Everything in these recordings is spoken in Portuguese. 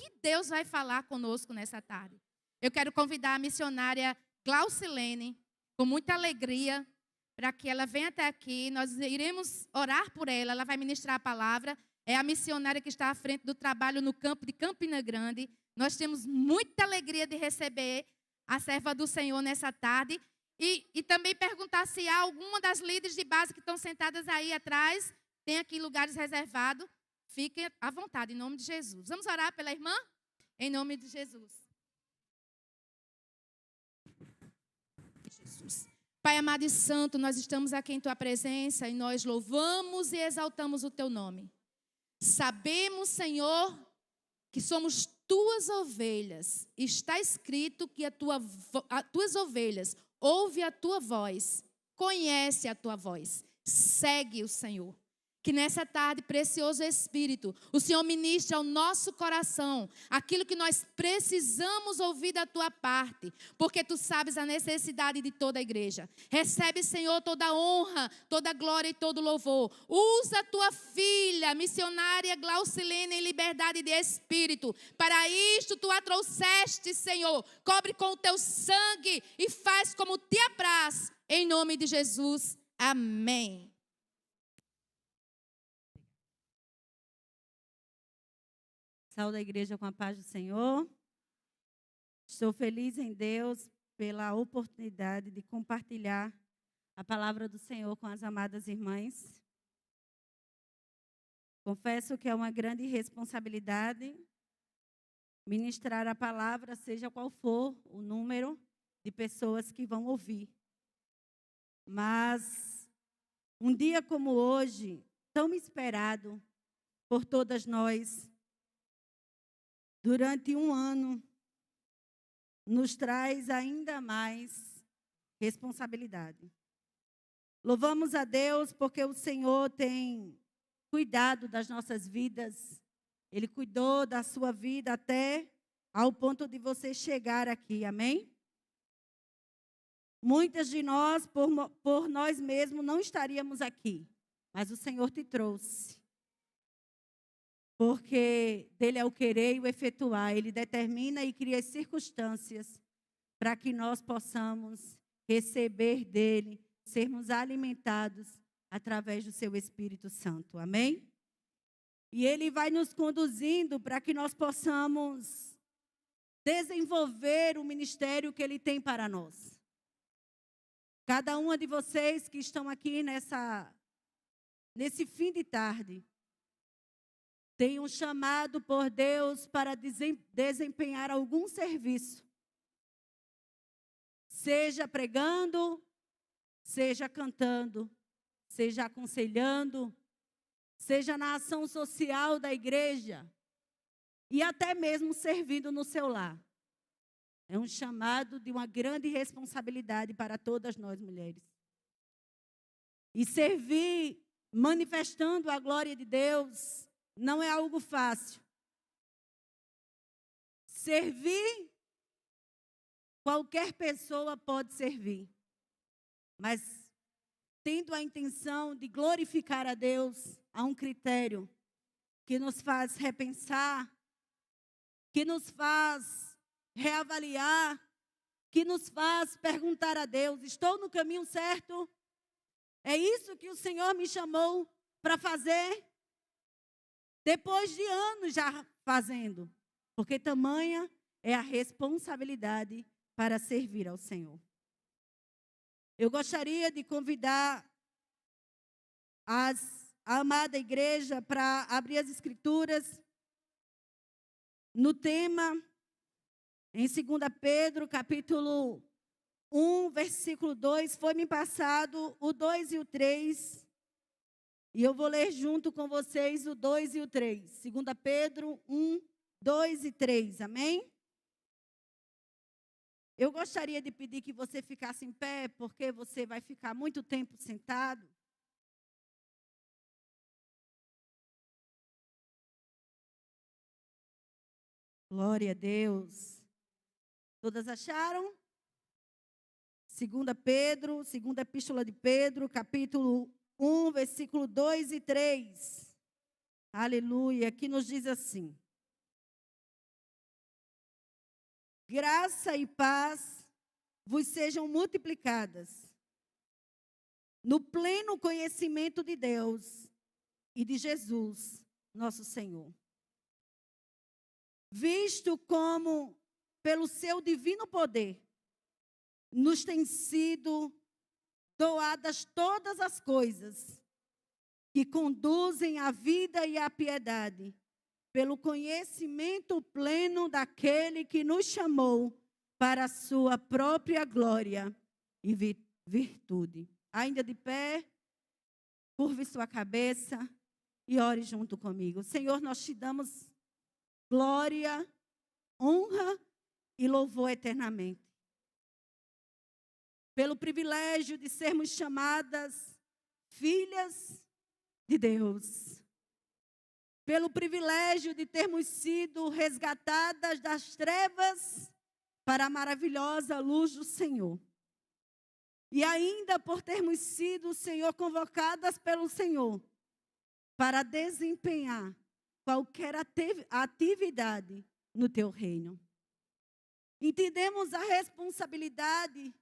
que Deus vai falar conosco nessa tarde. Eu quero convidar a missionária Glaucilene, com muita alegria, para que ela venha até aqui. Nós iremos orar por ela, ela vai ministrar a palavra. É a missionária que está à frente do trabalho no campo de Campina Grande. Nós temos muita alegria de receber a serva do Senhor nessa tarde. E também perguntar se há alguma das líderes de base que estão sentadas aí atrás, tem aqui lugares reservados. Fiquem à vontade, em nome de Jesus. Vamos orar pela irmã? Em nome de Jesus. Jesus. Pai amado e santo, nós estamos aqui em Tua presença e nós louvamos e exaltamos o Teu nome. Sabemos, Senhor, que somos Tuas ovelhas. Está escrito que as Tuas ovelhas ouvem a Tua voz, conhece a Tua voz, segue o Senhor. Que nessa tarde, precioso Espírito, o Senhor ministre ao nosso coração aquilo que nós precisamos ouvir da Tua parte, porque Tu sabes a necessidade de toda a igreja. Recebe, Senhor, toda a honra, toda a glória e todo o louvor. Usa a Tua filha, missionária Glaucilene, em liberdade de espírito. Para isto Tu a trouxeste, Senhor. Cobre com o Teu sangue e faz como Te apraz. Em nome de Jesus. Amém. Saúde a igreja com a paz do Senhor. Estou feliz em Deus pela oportunidade de compartilhar a palavra do Senhor com as amadas irmãs. Confesso que é uma grande responsabilidade ministrar a palavra, seja qual for o número de pessoas que vão ouvir. Mas um dia como hoje, tão esperado por todas nós, durante um ano, nos traz ainda mais responsabilidade. Louvamos a Deus porque o Senhor tem cuidado das nossas vidas. Ele cuidou da sua vida até ao ponto de você chegar aqui, amém? Muitas de nós, por nós mesmos, não estaríamos aqui, mas o Senhor te trouxe. Porque dele é o querer e o efetuar. Ele determina e cria as circunstâncias para que nós possamos receber dele, sermos alimentados através do seu Espírito Santo. Amém? E ele vai nos conduzindo para que nós possamos desenvolver o ministério que ele tem para nós. Cada uma de vocês que estão aqui nesse fim de tarde, tem um chamado por Deus para desempenhar algum serviço. Seja pregando, seja cantando, seja aconselhando, seja na ação social da igreja e até mesmo servindo no seu lar. É um chamado de uma grande responsabilidade para todas nós mulheres. E servir manifestando a glória de Deus não é algo fácil. Servir, qualquer pessoa pode servir. Mas, tendo a intenção de glorificar a Deus, há um critério que nos faz repensar, que nos faz reavaliar, que nos faz perguntar a Deus: estou no caminho certo? É isso que o Senhor me chamou para fazer? Depois de anos já fazendo, porque tamanha é a responsabilidade para servir ao Senhor. Eu gostaria de convidar a amada igreja para abrir as Escrituras no tema, em 2 Pedro, capítulo 1, versículo 2, foi-me passado o 2 e o 3, e eu vou ler junto com vocês o 2 e o 3. 2 Pedro 1, 2 e 3, amém? Eu gostaria de pedir que você ficasse em pé, porque você vai ficar muito tempo sentado. Glória a Deus. Todas acharam? 2 Pedro, segunda epístola de Pedro, capítulo 1, versículo 2 e 3. Aleluia. Aqui nos diz assim: graça e paz vos sejam multiplicadas no pleno conhecimento de Deus e de Jesus, nosso Senhor. Visto como, pelo seu divino poder, nos têm sido doadas todas as coisas que conduzem à vida e à piedade, pelo conhecimento pleno daquele que nos chamou para a sua própria glória e virtude. Ainda de pé, curve sua cabeça e ore junto comigo. Senhor, nós te damos glória, honra e louvor eternamente. Pelo privilégio de sermos chamadas filhas de Deus. Pelo privilégio de termos sido resgatadas das trevas para a maravilhosa luz do Senhor. E ainda por termos sido, Senhor, convocadas pelo Senhor para desempenhar qualquer atividade no teu reino. Entendemos a responsabilidade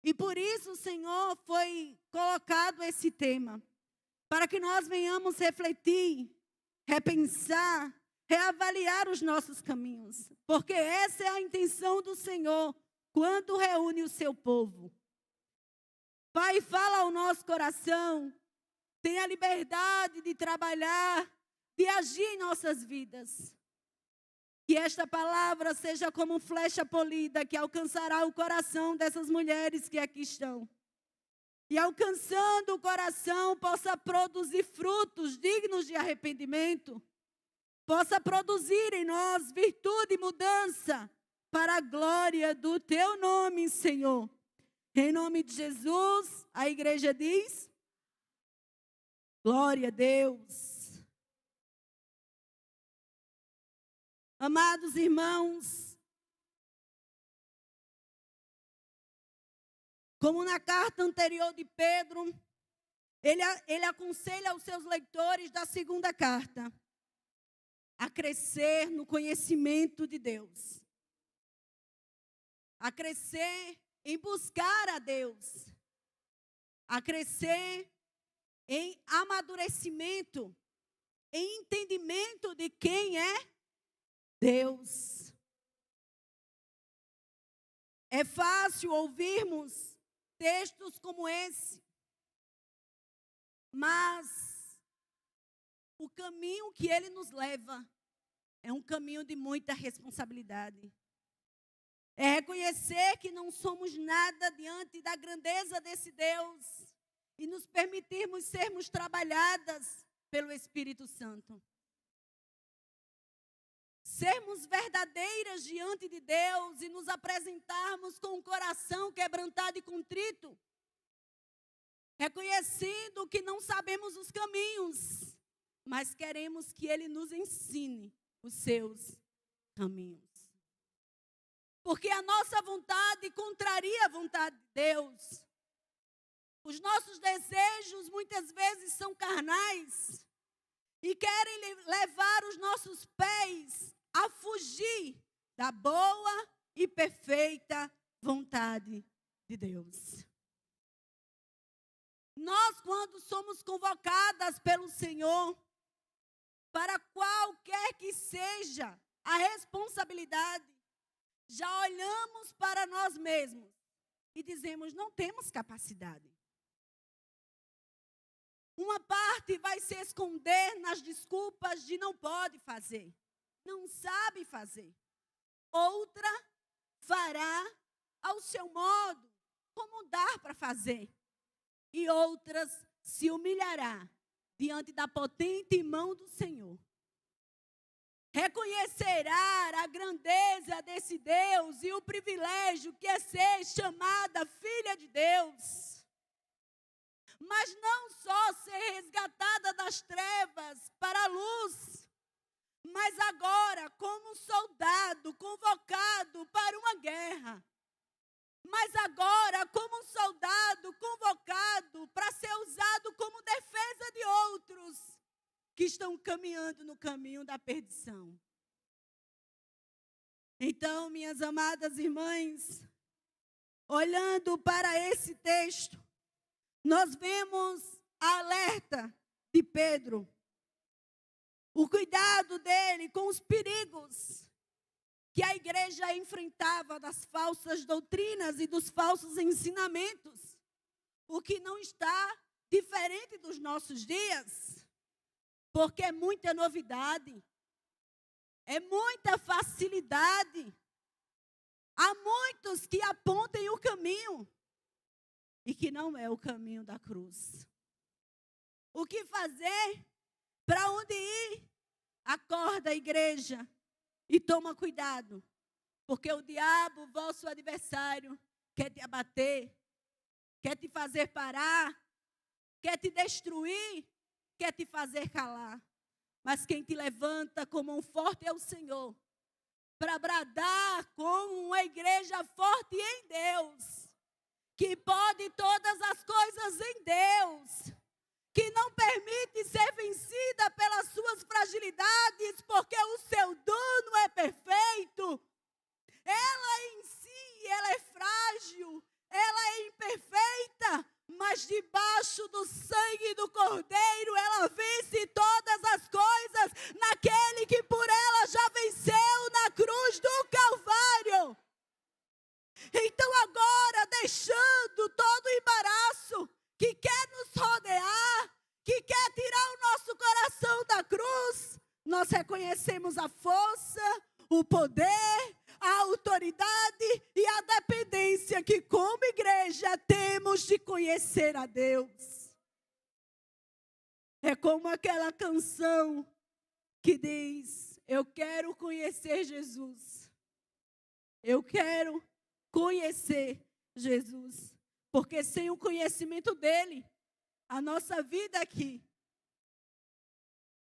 e por isso, Senhor, foi colocado esse tema, para que nós venhamos refletir, repensar, reavaliar os nossos caminhos, porque essa é a intenção do Senhor quando reúne o seu povo. Pai, fala ao nosso coração, tenha liberdade de trabalhar, de agir em nossas vidas. Que esta palavra seja como flecha polida que alcançará o coração dessas mulheres que aqui estão. E alcançando o coração, possa produzir frutos dignos de arrependimento. Possa produzir em nós virtude e mudança para a glória do teu nome, Senhor. Em nome de Jesus, a igreja diz: glória a Deus. Amados irmãos, como na carta anterior de Pedro, ele aconselha aos seus leitores da segunda carta a crescer no conhecimento de Deus, a crescer em buscar a Deus, a crescer em amadurecimento, em entendimento de quem é Deus. É fácil ouvirmos textos como esse, mas o caminho que ele nos leva é um caminho de muita responsabilidade. É reconhecer que não somos nada diante da grandeza desse Deus e nos permitirmos sermos trabalhadas pelo Espírito Santo. Sermos verdadeiras diante de Deus e nos apresentarmos com o coração quebrantado e contrito, reconhecendo que não sabemos os caminhos, mas queremos que Ele nos ensine os seus caminhos. Porque a nossa vontade contraria a vontade de Deus. Os nossos desejos muitas vezes são carnais e querem levar os nossos pés a fugir da boa e perfeita vontade de Deus. Nós, quando somos convocadas pelo Senhor, para qualquer que seja a responsabilidade, já olhamos para nós mesmos e dizemos, não temos capacidade. Uma parte vai se esconder nas desculpas de não pode fazer, não sabe fazer. Outra fará ao seu modo, como dá para fazer. E outras se humilhará diante da potente mão do Senhor. Reconhecerá a grandeza desse Deus e o privilégio que é ser chamada filha de Deus. Mas não só ser resgatada das trevas para a luz, mas agora como soldado convocado para uma guerra. Mas agora como soldado convocado para ser usado como defesa de outros que estão caminhando no caminho da perdição. Então, minhas amadas irmãs, olhando para esse texto, nós vemos a alerta de Pedro, o cuidado dele com os perigos que a igreja enfrentava das falsas doutrinas e dos falsos ensinamentos, o que não está diferente dos nossos dias, porque é muita novidade, é muita facilidade. Há muitos que apontem o caminho e que não é o caminho da cruz. O que fazer? Para onde ir? Acorda, igreja, e toma cuidado, porque o diabo, vosso adversário, quer te abater, quer te fazer parar, quer te destruir, quer te fazer calar. Mas quem te levanta como um forte é o Senhor, para bradar como uma igreja forte em Deus, que pode todas as coisas em Deus, que não permite ser vencida pelas suas fragilidades, porque o seu dono é perfeito. Ela em si, ela é frágil, ela é imperfeita, mas debaixo do sangue do Cordeiro, ela vence todas as coisas naquele que por ela já venceu na cruz do Calvário. Então agora, deixando todo o embaraço que quer nos rodear, que quer tirar o nosso coração da cruz, nós reconhecemos a força, o poder, a autoridade e a dependência que como igreja temos de conhecer a Deus. É como aquela canção que diz: eu quero conhecer Jesus. Eu quero conhecer Jesus. Porque sem o conhecimento dele, a nossa vida aqui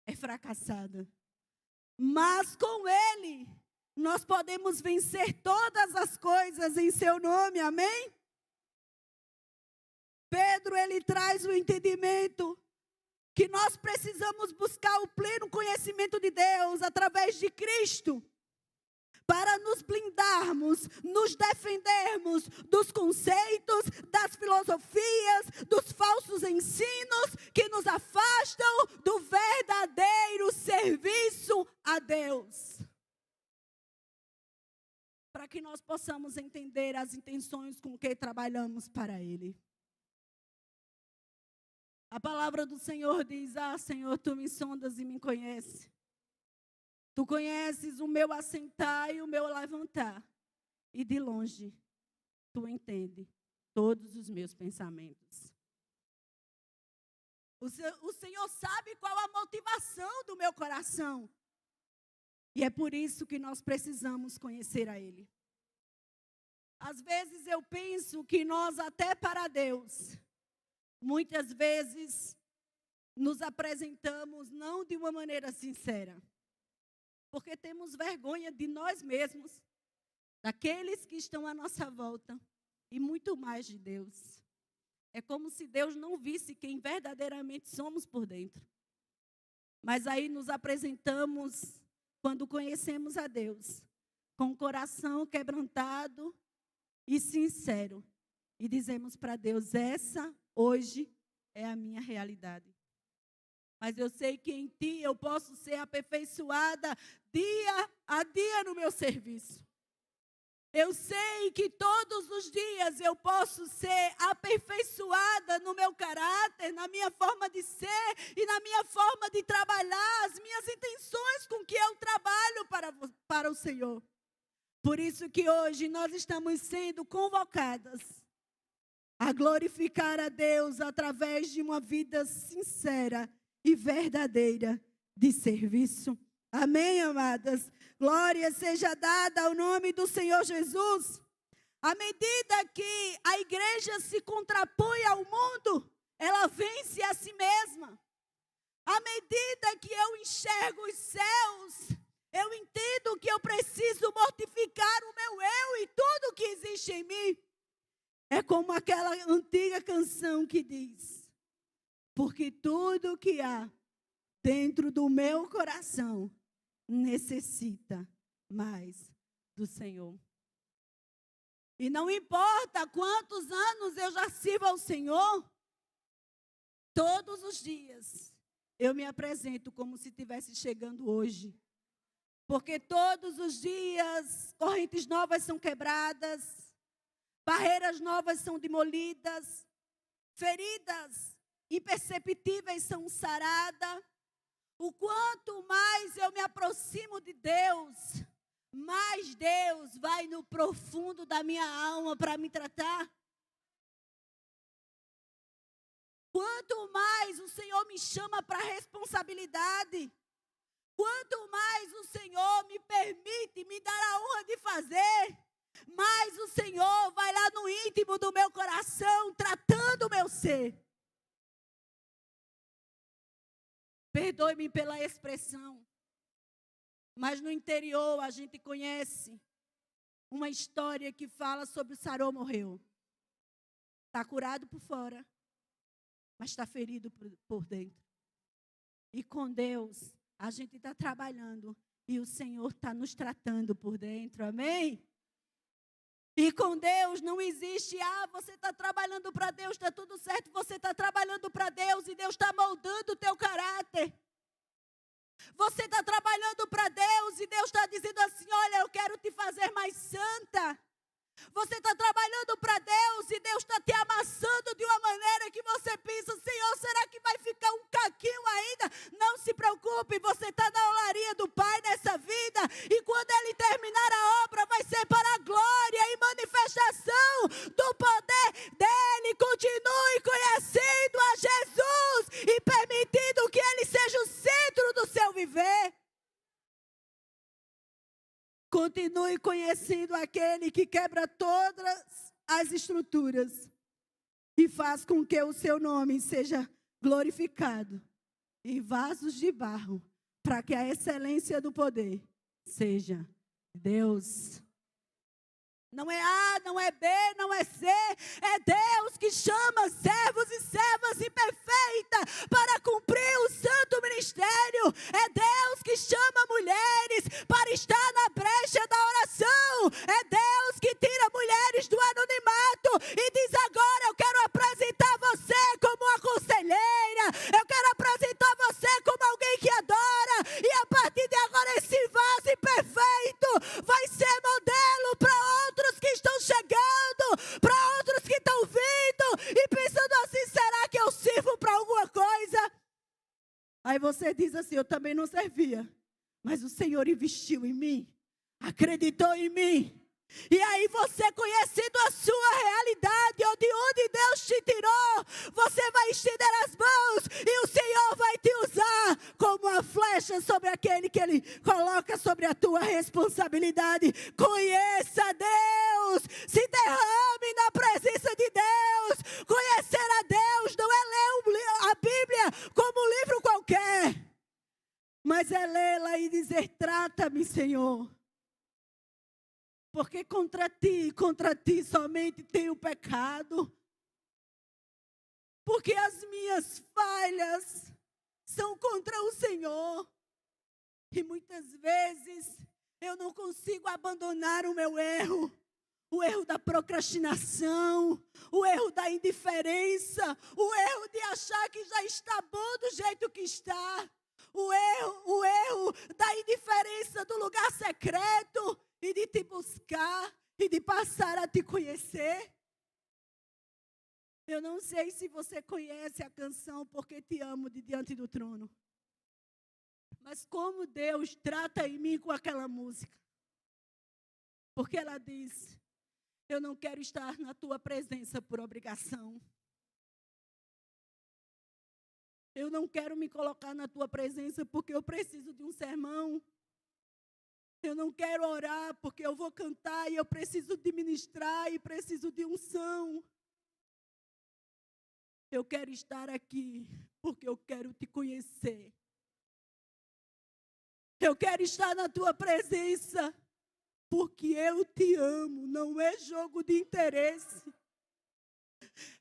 é fracassada. Mas com ele, nós podemos vencer todas as coisas em seu nome, amém? Pedro, ele traz o entendimento que nós precisamos buscar o pleno conhecimento de Deus através de Cristo, para nos blindarmos, nos defendermos dos conceitos, das filosofias, dos falsos ensinos que nos afastam do verdadeiro serviço a Deus. Para que nós possamos entender as intenções com que trabalhamos para Ele. A palavra do Senhor diz: ah, Senhor, Tu me sondas e me conheces. Tu conheces o meu assentar e o meu levantar. E de longe, Tu entende todos os meus pensamentos. O Senhor sabe qual a motivação do meu coração. E é por isso que nós precisamos conhecer a Ele. Às vezes eu penso que nós, até para Deus, muitas vezes nos apresentamos não de uma maneira sincera. Porque temos vergonha de nós mesmos, daqueles que estão à nossa volta e muito mais de Deus. É como se Deus não visse quem verdadeiramente somos por dentro. Mas aí nos apresentamos, quando conhecemos a Deus, com o coração quebrantado e sincero. E dizemos para Deus: essa hoje é a minha realidade. Mas eu sei que em Ti eu posso ser aperfeiçoada dia a dia no meu serviço. Eu sei que todos os dias eu posso ser aperfeiçoada no meu caráter, na minha forma de ser e na minha forma de trabalhar, as minhas intenções com que eu trabalho para o Senhor. Por isso que hoje nós estamos sendo convocadas a glorificar a Deus através de uma vida sincera e verdadeira de serviço. Amém, amadas? Glória seja dada ao nome do Senhor Jesus. À medida que a igreja se contrapõe ao mundo, ela vence a si mesma. À medida que eu enxergo os céus, eu entendo que eu preciso mortificar o meu eu e tudo que existe em mim. É como aquela antiga canção que diz: porque tudo que há dentro do meu coração necessita mais do Senhor. E não importa quantos anos eu já sirvo ao Senhor, todos os dias eu me apresento como se estivesse chegando hoje. Porque todos os dias correntes novas são quebradas, barreiras novas são demolidas, feridas imperceptíveis são saradas. O quanto mais eu me aproximo de Deus, mais Deus vai no profundo da minha alma para me tratar. Quanto mais o Senhor me chama para a responsabilidade, quanto mais o Senhor me permite, me dar a honra de fazer, mais o Senhor vai lá no íntimo do meu coração, tratando o meu ser. Perdoe-me pela expressão, mas no interior a gente conhece uma história que fala sobre o Sarô morreu. Está curado por fora, mas está ferido por dentro. E com Deus, a gente está trabalhando e o Senhor está nos tratando por dentro, amém? E com Deus não existe, você está trabalhando para Deus, está tudo certo, você está trabalhando para Deus e Deus está moldando o teu caráter. Você está trabalhando para Deus e Deus está dizendo assim, olha, eu quero te fazer mais santa. Você está trabalhando para Deus e Deus está te amassando de uma maneira que você pensa, Senhor, será que vai ficar um caquinho ainda? Não se preocupe, você está na olaria do Pai nessa vida e quando Ele terminar a obra vai ser para a glória e manifestação do poder dEle. Continue conhecendo a Jesus e permitindo que Ele seja o centro do seu viver. Continue conhecendo aquele que quebra todas as estruturas e faz com que o seu nome seja glorificado em vasos de barro, para que a excelência do poder seja Deus. Não é A, não é B, não é C, é Deus que chama servos e servas imperfeitas para cumprir o santo ministério. É Deus que chama mulheres para estar na brecha da oração. É Deus que tira mulheres do anonimato e diz agora eu quero apresentar você como uma conselheira. Eu quero apresentar você como alguém que adora. E a partir de agora esse vaso imperfeito vai ser modelo para outros que estão chegando, para outros que estão vindo e pensando assim, será que eu sirvo para alguma coisa? Aí você diz assim, eu também não servia, mas o Senhor investiu em mim, acreditou em mim. E aí você, conhecendo a sua realidade, ou de onde Deus te tirou, você vai estender as mãos e o Senhor vai te usar como uma flecha sobre aquele que Ele coloca sobre a tua responsabilidade. Conheça Deus, se derrame na presença de Deus. Conhecer a Deus não é ler a Bíblia como um livro qualquer, mas é lê-la e dizer, trata-me, Senhor. Porque contra ti somente tenho pecado. Porque as minhas falhas são contra o Senhor. E muitas vezes eu não consigo abandonar o meu erro. O erro da procrastinação, o erro da indiferença, o erro de achar que já está bom do jeito que está. O erro da indiferença do lugar secreto. E de te buscar, e de passar a te conhecer. Eu não sei se você conhece a canção Porque Te Amo de Diante do Trono. Mas como Deus trata em mim com aquela música. Porque ela diz, eu não quero estar na tua presença por obrigação. Eu não quero me colocar na tua presença porque eu preciso de um sermão. Eu não quero orar porque eu vou cantar e eu preciso de ministrar e preciso de unção. Eu quero estar aqui porque eu quero te conhecer. Eu quero estar na tua presença porque eu te amo. Não é jogo de interesse.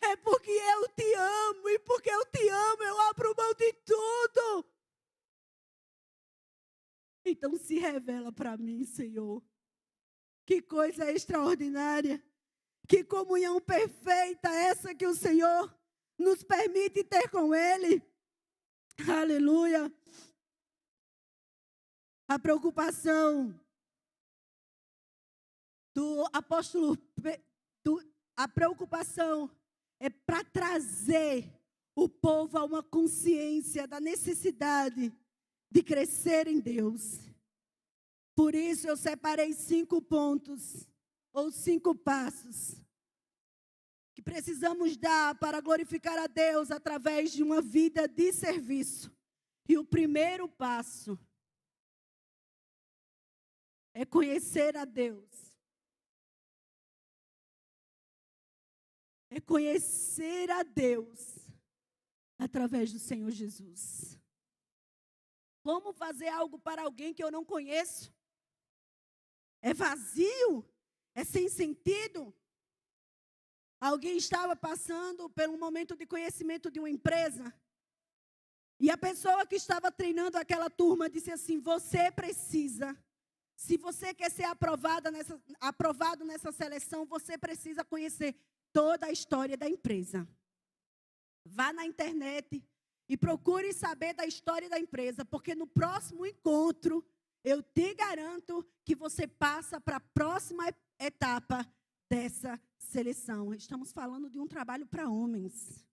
É porque eu te amo e porque eu te amo eu abro mão de tudo. Então se revela para mim, Senhor. Que coisa extraordinária. Que comunhão perfeita essa que o Senhor nos permite ter com Ele. Aleluia. A preocupação do apóstolo, a preocupação é para trazer o povo a uma consciência da necessidade de crescer em Deus. Por isso eu separei 5 pontos, ou 5 passos, que precisamos dar para glorificar a Deus através de uma vida de serviço. E o primeiro passo é conhecer a Deus. É conhecer a Deus através do Senhor Jesus. Como fazer algo para alguém que eu não conheço? É vazio? É sem sentido? Alguém estava passando por um momento de conhecimento de uma empresa. E a pessoa que estava treinando aquela turma disse assim: você precisa, se você quer ser aprovado nessa seleção, você precisa conhecer toda a história da empresa. Vá na internet e procure saber da história da empresa, porque no próximo encontro, eu te garanto que você passa para a próxima etapa dessa seleção. Estamos falando de um trabalho para homens.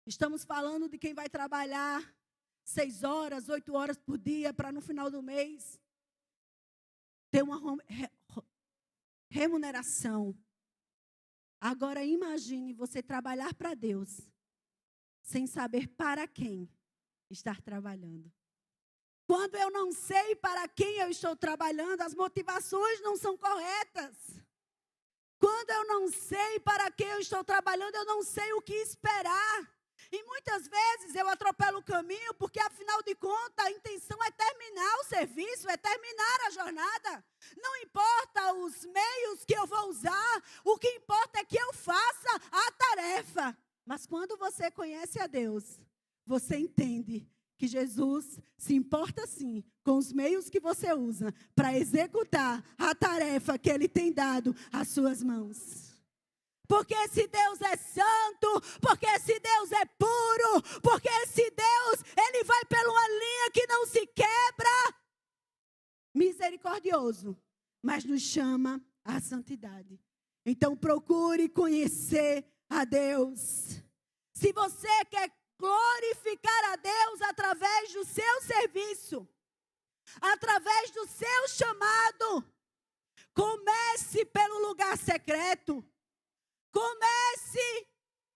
Estamos falando de quem vai trabalhar 6 horas, 8 horas por dia, para no final do mês ter uma remuneração. Agora imagine você trabalhar para Deus, sem saber para quem estar trabalhando. Quando eu não sei para quem eu estou trabalhando, as motivações não são corretas. Quando eu não sei para quem eu estou trabalhando, eu não sei o que esperar. E muitas vezes eu atropelo o caminho, porque afinal de contas a intenção é terminar o serviço, é terminar a jornada. Não importa os meios que eu vou usar, o que importa é que eu faça a tarefa. Mas quando você conhece a Deus, você entende que Jesus se importa sim com os meios que você usa para executar a tarefa que Ele tem dado às suas mãos. Porque esse Deus é santo, porque esse Deus é puro, porque esse Deus, Ele vai pela uma linha que não se quebra. Misericordioso, mas nos chama à santidade. Então procure conhecer a Deus. Se você quer glorificar a Deus através do seu serviço, através do seu chamado, comece pelo lugar secreto. Comece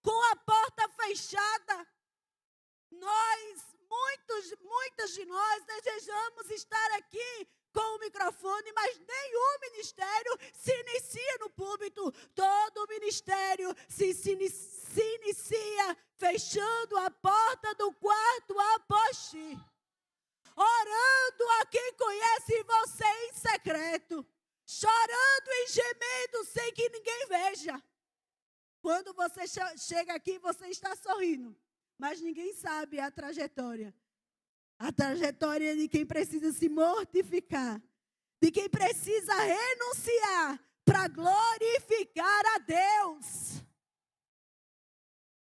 com a porta fechada. Muitas de nós desejamos estar aqui com o microfone, mas nenhum ministério se inicia no púlpito. Todo ministério se inicia fechando a porta do quarto após si, orando a quem conhece você em secreto, chorando e gemendo sem que ninguém veja. Quando você chega aqui, você está sorrindo, mas ninguém sabe a trajetória. A trajetória de quem precisa se mortificar, de quem precisa renunciar para glorificar a Deus.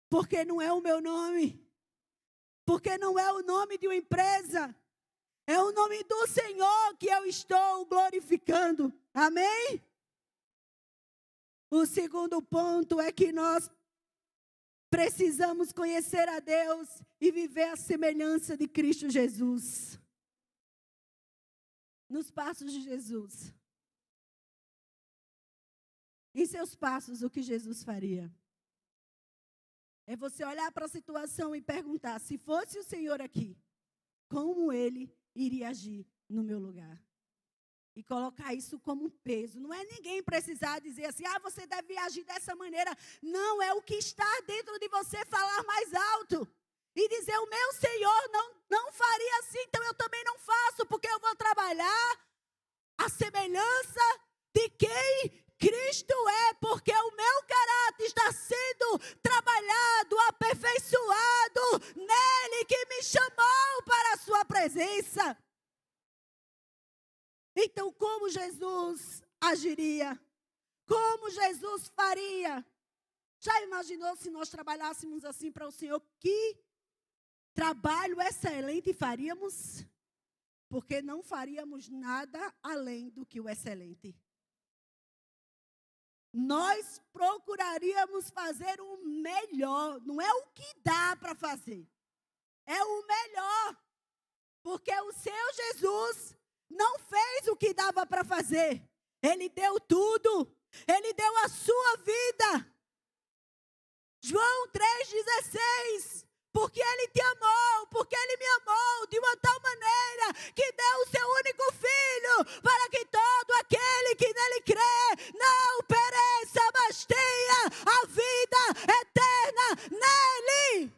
Porque não é o meu nome, porque não é o nome de uma empresa, é o nome do Senhor que eu estou glorificando. Amém? O segundo ponto é que nós precisamos conhecer a Deus e viver a semelhança de Cristo Jesus. Nos passos de Jesus. Em seus passos, o que Jesus faria? É você olhar para a situação e perguntar: se fosse o Senhor aqui, como Ele iria agir no meu lugar? E colocar isso como um peso. Não é ninguém precisar dizer assim: você deve agir dessa maneira. Não, é o que está dentro de você falar mais alto. E dizer: o meu Senhor não faria assim, então eu também não faço, porque eu vou trabalhar a semelhança de quem Cristo é, porque o meu caráter está sendo trabalhado, aperfeiçoado nele que me chamou para a sua presença. Então, como Jesus agiria? Como Jesus faria? Já imaginou se nós trabalhássemos assim para o Senhor? Que trabalho excelente faríamos? Porque não faríamos nada além do que o excelente. Nós procuraríamos fazer o melhor. Não é o que dá para fazer. É o melhor. Porque o seu Jesus não fez o que dava para fazer. Ele deu tudo. Ele deu a sua vida. João 3,16. Porque Ele te amou, porque Ele me amou de uma tal maneira que deu o seu único Filho, para que todo aquele que nele crê não pereça, mas tenha a vida eterna nele.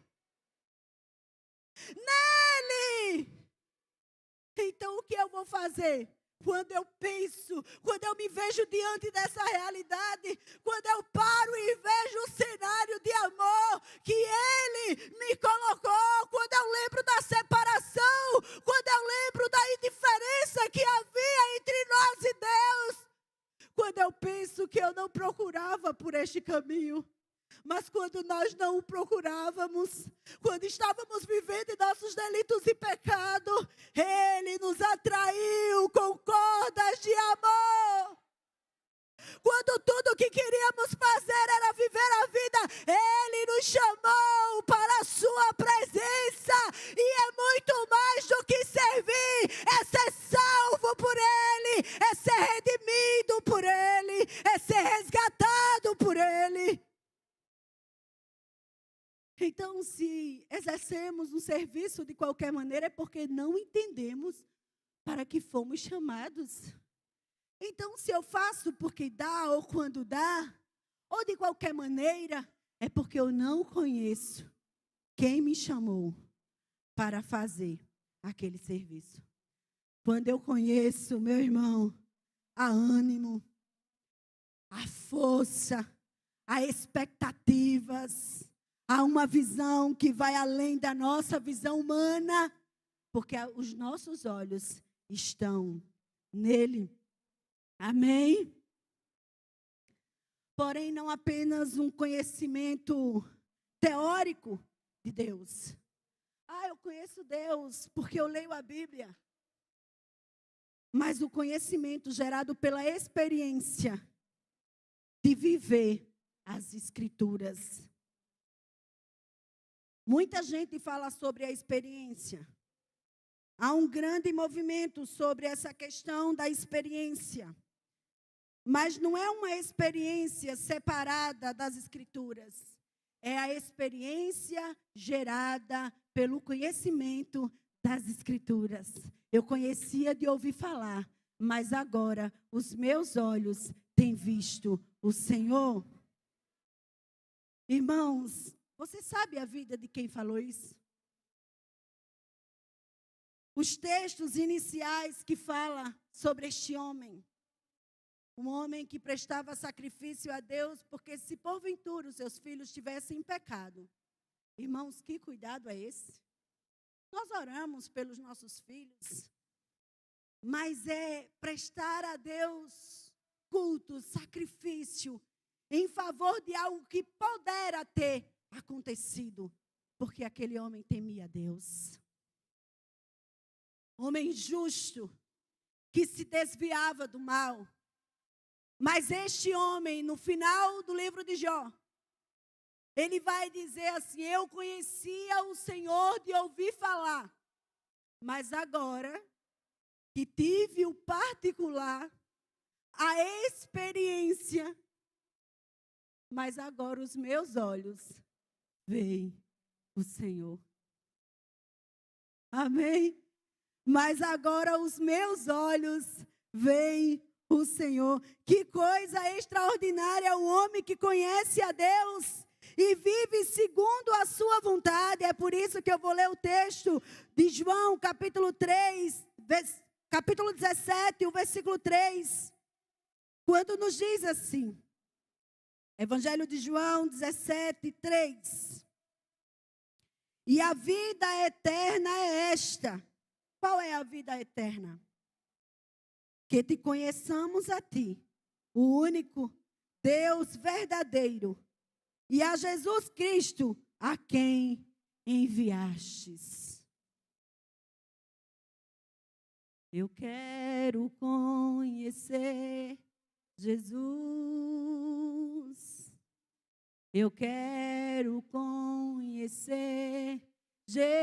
Nele! Então o que eu vou fazer? Quando eu penso, quando eu me vejo diante dessa realidade, quando eu paro e vejo o cenário de amor que Ele me colocou, quando eu lembro da separação, quando eu lembro da indiferença que havia entre nós e Deus, quando eu penso que eu não procurava por este caminho, mas quando nós não o procurávamos, quando estávamos vivendo em nossos delitos e pecado, Ele nos atraiu com cordas de amor. Quando tudo o que queríamos fazer era viver a vida, Ele nos chamou para a sua presença. E é muito mais do que servir, é ser salvo por Ele, é ser redimido por Ele, é ser resgatado por Ele. Então, se exercemos um serviço de qualquer maneira, é porque não entendemos para que fomos chamados. Então, se eu faço porque dá ou quando dá, ou de qualquer maneira, é porque eu não conheço quem me chamou para fazer aquele serviço. Quando eu conheço, meu irmão, há ânimo, há força, há expectativas, há uma visão que vai além da nossa visão humana, porque os nossos olhos estão nele. Amém? Porém, não apenas um conhecimento teórico de Deus. Eu conheço Deus porque eu leio a Bíblia. Mas o conhecimento gerado pela experiência de viver as Escrituras. Muita gente fala sobre a experiência. Há um grande movimento sobre essa questão da experiência. Mas não é uma experiência separada das Escrituras. É a experiência gerada pelo conhecimento das Escrituras. Eu conhecia de ouvir falar, mas agora os meus olhos têm visto o Senhor. Irmãos, você sabe a vida de quem falou isso? Os textos iniciais que falam sobre este homem. Um homem que prestava sacrifício a Deus, porque se porventura os seus filhos tivessem pecado. Irmãos, que cuidado é esse? Nós oramos pelos nossos filhos, mas é prestar a Deus culto, sacrifício, em favor de algo que pudera ter acontecido, porque aquele homem temia a Deus. Homem justo, que se desviava do mal. Mas este homem, no final do livro de Jó, ele vai dizer assim: eu conhecia o Senhor de ouvir falar, mas agora que tive o particular, a experiência, mas agora os meus olhos veem o Senhor. Amém? Mas agora os meus olhos veem o Senhor. Que coisa extraordinária o homem que conhece a Deus e vive segundo a sua vontade. É por isso que eu vou ler o texto de João, capítulo 3, capítulo 17, o versículo 3. Quando nos diz assim, Evangelho de João 17, 3. E a vida eterna é esta. Qual é a vida eterna? Que te conheçamos a ti, o único Deus verdadeiro, e a Jesus Cristo, a quem enviastes. Eu quero conhecer Jesus. Eu quero conhecer Jesus.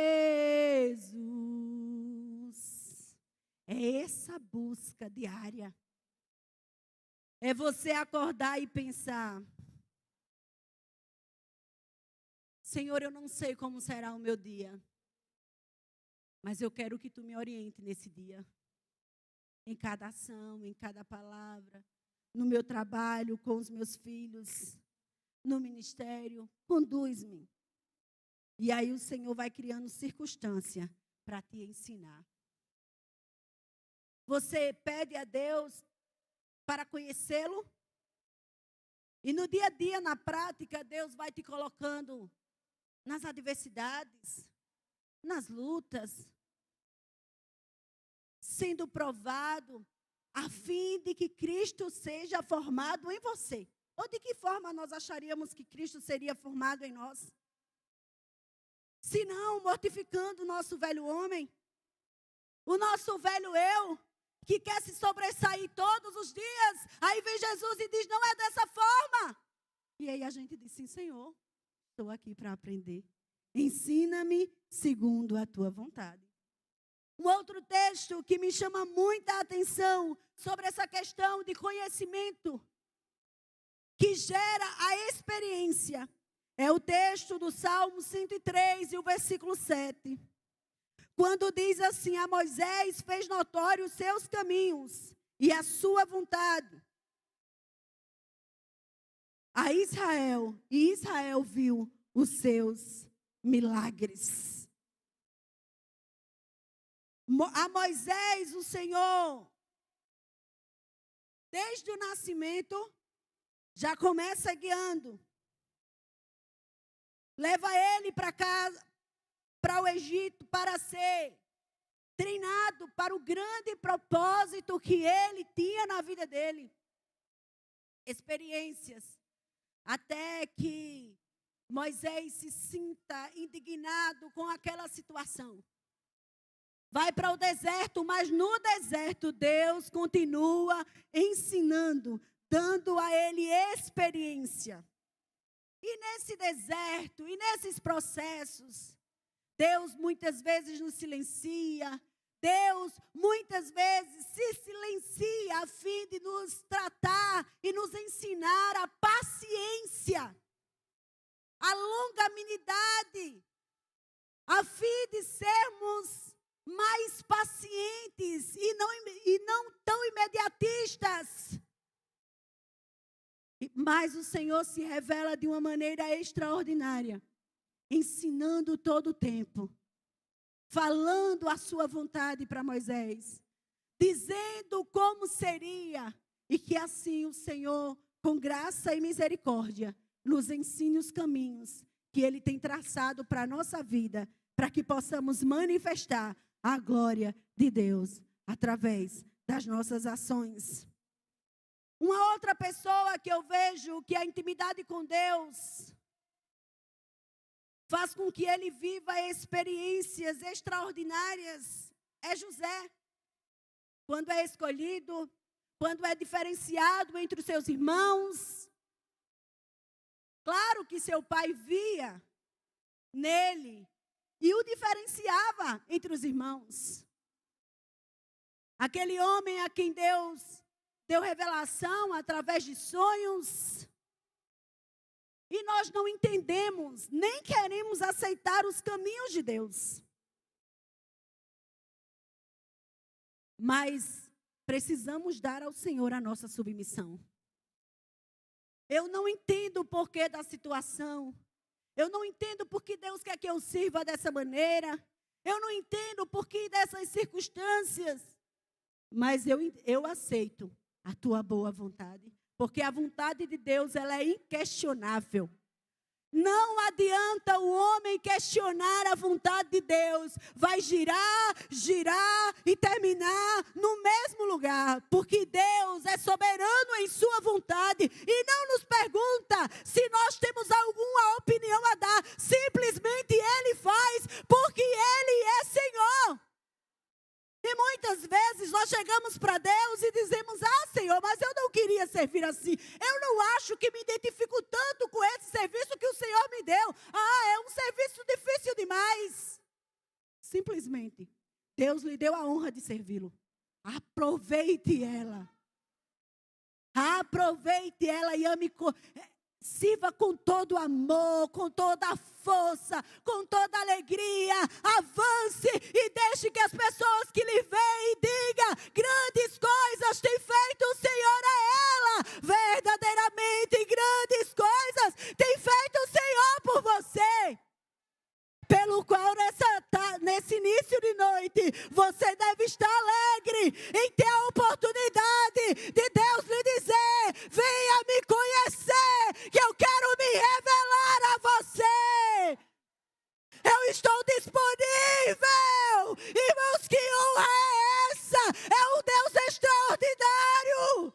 É essa busca diária. É você acordar e pensar: Senhor, eu não sei como será o meu dia, mas eu quero que tu me oriente nesse dia. Em cada ação, em cada palavra, no meu trabalho, com os meus filhos, no ministério, conduz-me. E aí o Senhor vai criando circunstância para te ensinar. Você pede a Deus para conhecê-lo, e no dia a dia, na prática, Deus vai te colocando nas adversidades, nas lutas, sendo provado, a fim de que Cristo seja formado em você. Ou de que forma nós acharíamos que Cristo seria formado em nós? Se não, mortificando o nosso velho homem, o nosso velho eu, que quer se sobressair todos os dias. Aí vem Jesus e diz: não é dessa forma. E aí a gente diz: sim, Senhor, estou aqui para aprender. Ensina-me segundo a tua vontade. Um outro texto que me chama muita atenção sobre essa questão de conhecimento que gera a experiência é o texto do Salmo 103 e o versículo 7. Quando diz assim: a Moisés fez notório os seus caminhos e a sua vontade a Israel, e Israel viu os seus milagres. A Moisés, o Senhor, desde o nascimento, já começa guiando. Leva ele para casa, para o Egito, para ser treinado para o grande propósito que ele tinha na vida dele. Experiências, até que Moisés se sinta indignado com aquela situação. Vai para o deserto, mas no deserto Deus continua ensinando, dando a ele experiência. E nesse deserto, e nesses processos, Deus muitas vezes nos silencia, Deus muitas vezes se silencia a fim de nos tratar e nos ensinar a paciência, a longanimidade, a fim de sermos mais pacientes e não tão imediatistas. Mas o Senhor se revela de uma maneira extraordinária, ensinando todo o tempo, falando a sua vontade para Moisés, dizendo como seria, e que assim o Senhor, com graça e misericórdia, nos ensine os caminhos que Ele tem traçado para a nossa vida, para que possamos manifestar a glória de Deus através das nossas ações. Uma outra pessoa que eu vejo que a intimidade com Deus faz com que ele viva experiências extraordinárias é José. Quando é escolhido, quando é diferenciado entre os seus irmãos. Claro que seu pai via nele e o diferenciava entre os irmãos. Aquele homem a quem Deus deu revelação através de sonhos. E nós não entendemos, nem queremos aceitar os caminhos de Deus. Mas precisamos dar ao Senhor a nossa submissão. Eu não entendo o porquê da situação. Eu não entendo por que Deus quer que eu sirva dessa maneira. Eu não entendo o porquê dessas circunstâncias. Mas eu aceito a tua boa vontade. Porque a vontade de Deus, ela é inquestionável. Não adianta o homem questionar a vontade de Deus. Vai girar, girar e terminar no mesmo lugar. Porque Deus é soberano em sua vontade. E não nos pergunta se nós temos alguma opinião a dar. Simplesmente Ele faz porque Ele é Senhor. E muitas vezes nós chegamos para Deus e dizemos: ah, Senhor, mas eu não queria servir assim. Eu não acho que me identifico tanto com esse serviço que o Senhor me deu. Ah, é um serviço difícil demais. Simplesmente, Deus lhe deu a honra de servi-lo. Aproveite ela. Aproveite ela e ame. Sirva com todo amor, com toda a força, com toda a alegria. Avance e deixe que as pessoas que lhe veem digam: grandes coisas tem feito o Senhor a ela. Verdadeiramente grandes coisas tem feito o Senhor por você. Pelo qual nesse início de noite você deve estar alegre em ter a oportunidade de Deus lhe dizer: venha me conhecer, que eu quero me revelar a você. Eu estou disponível. Irmãos, que honra é essa? É um Deus extraordinário.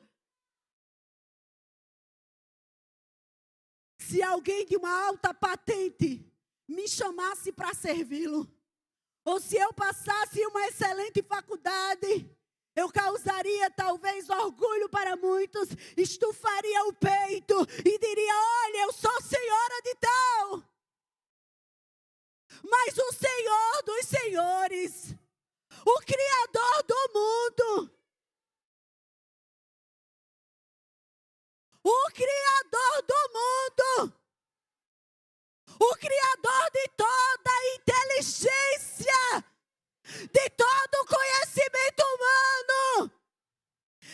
Se alguém de uma alta patente me chamasse para servi-lo, ou se eu passasse uma excelente faculdade, eu causaria talvez orgulho para muitos, estufaria o peito e diria: olha, eu sou senhora de tal. Mas o Senhor dos senhores, o Criador do mundo, o Criador do mundo, o Criador de toda a inteligência, de todo o conhecimento humano.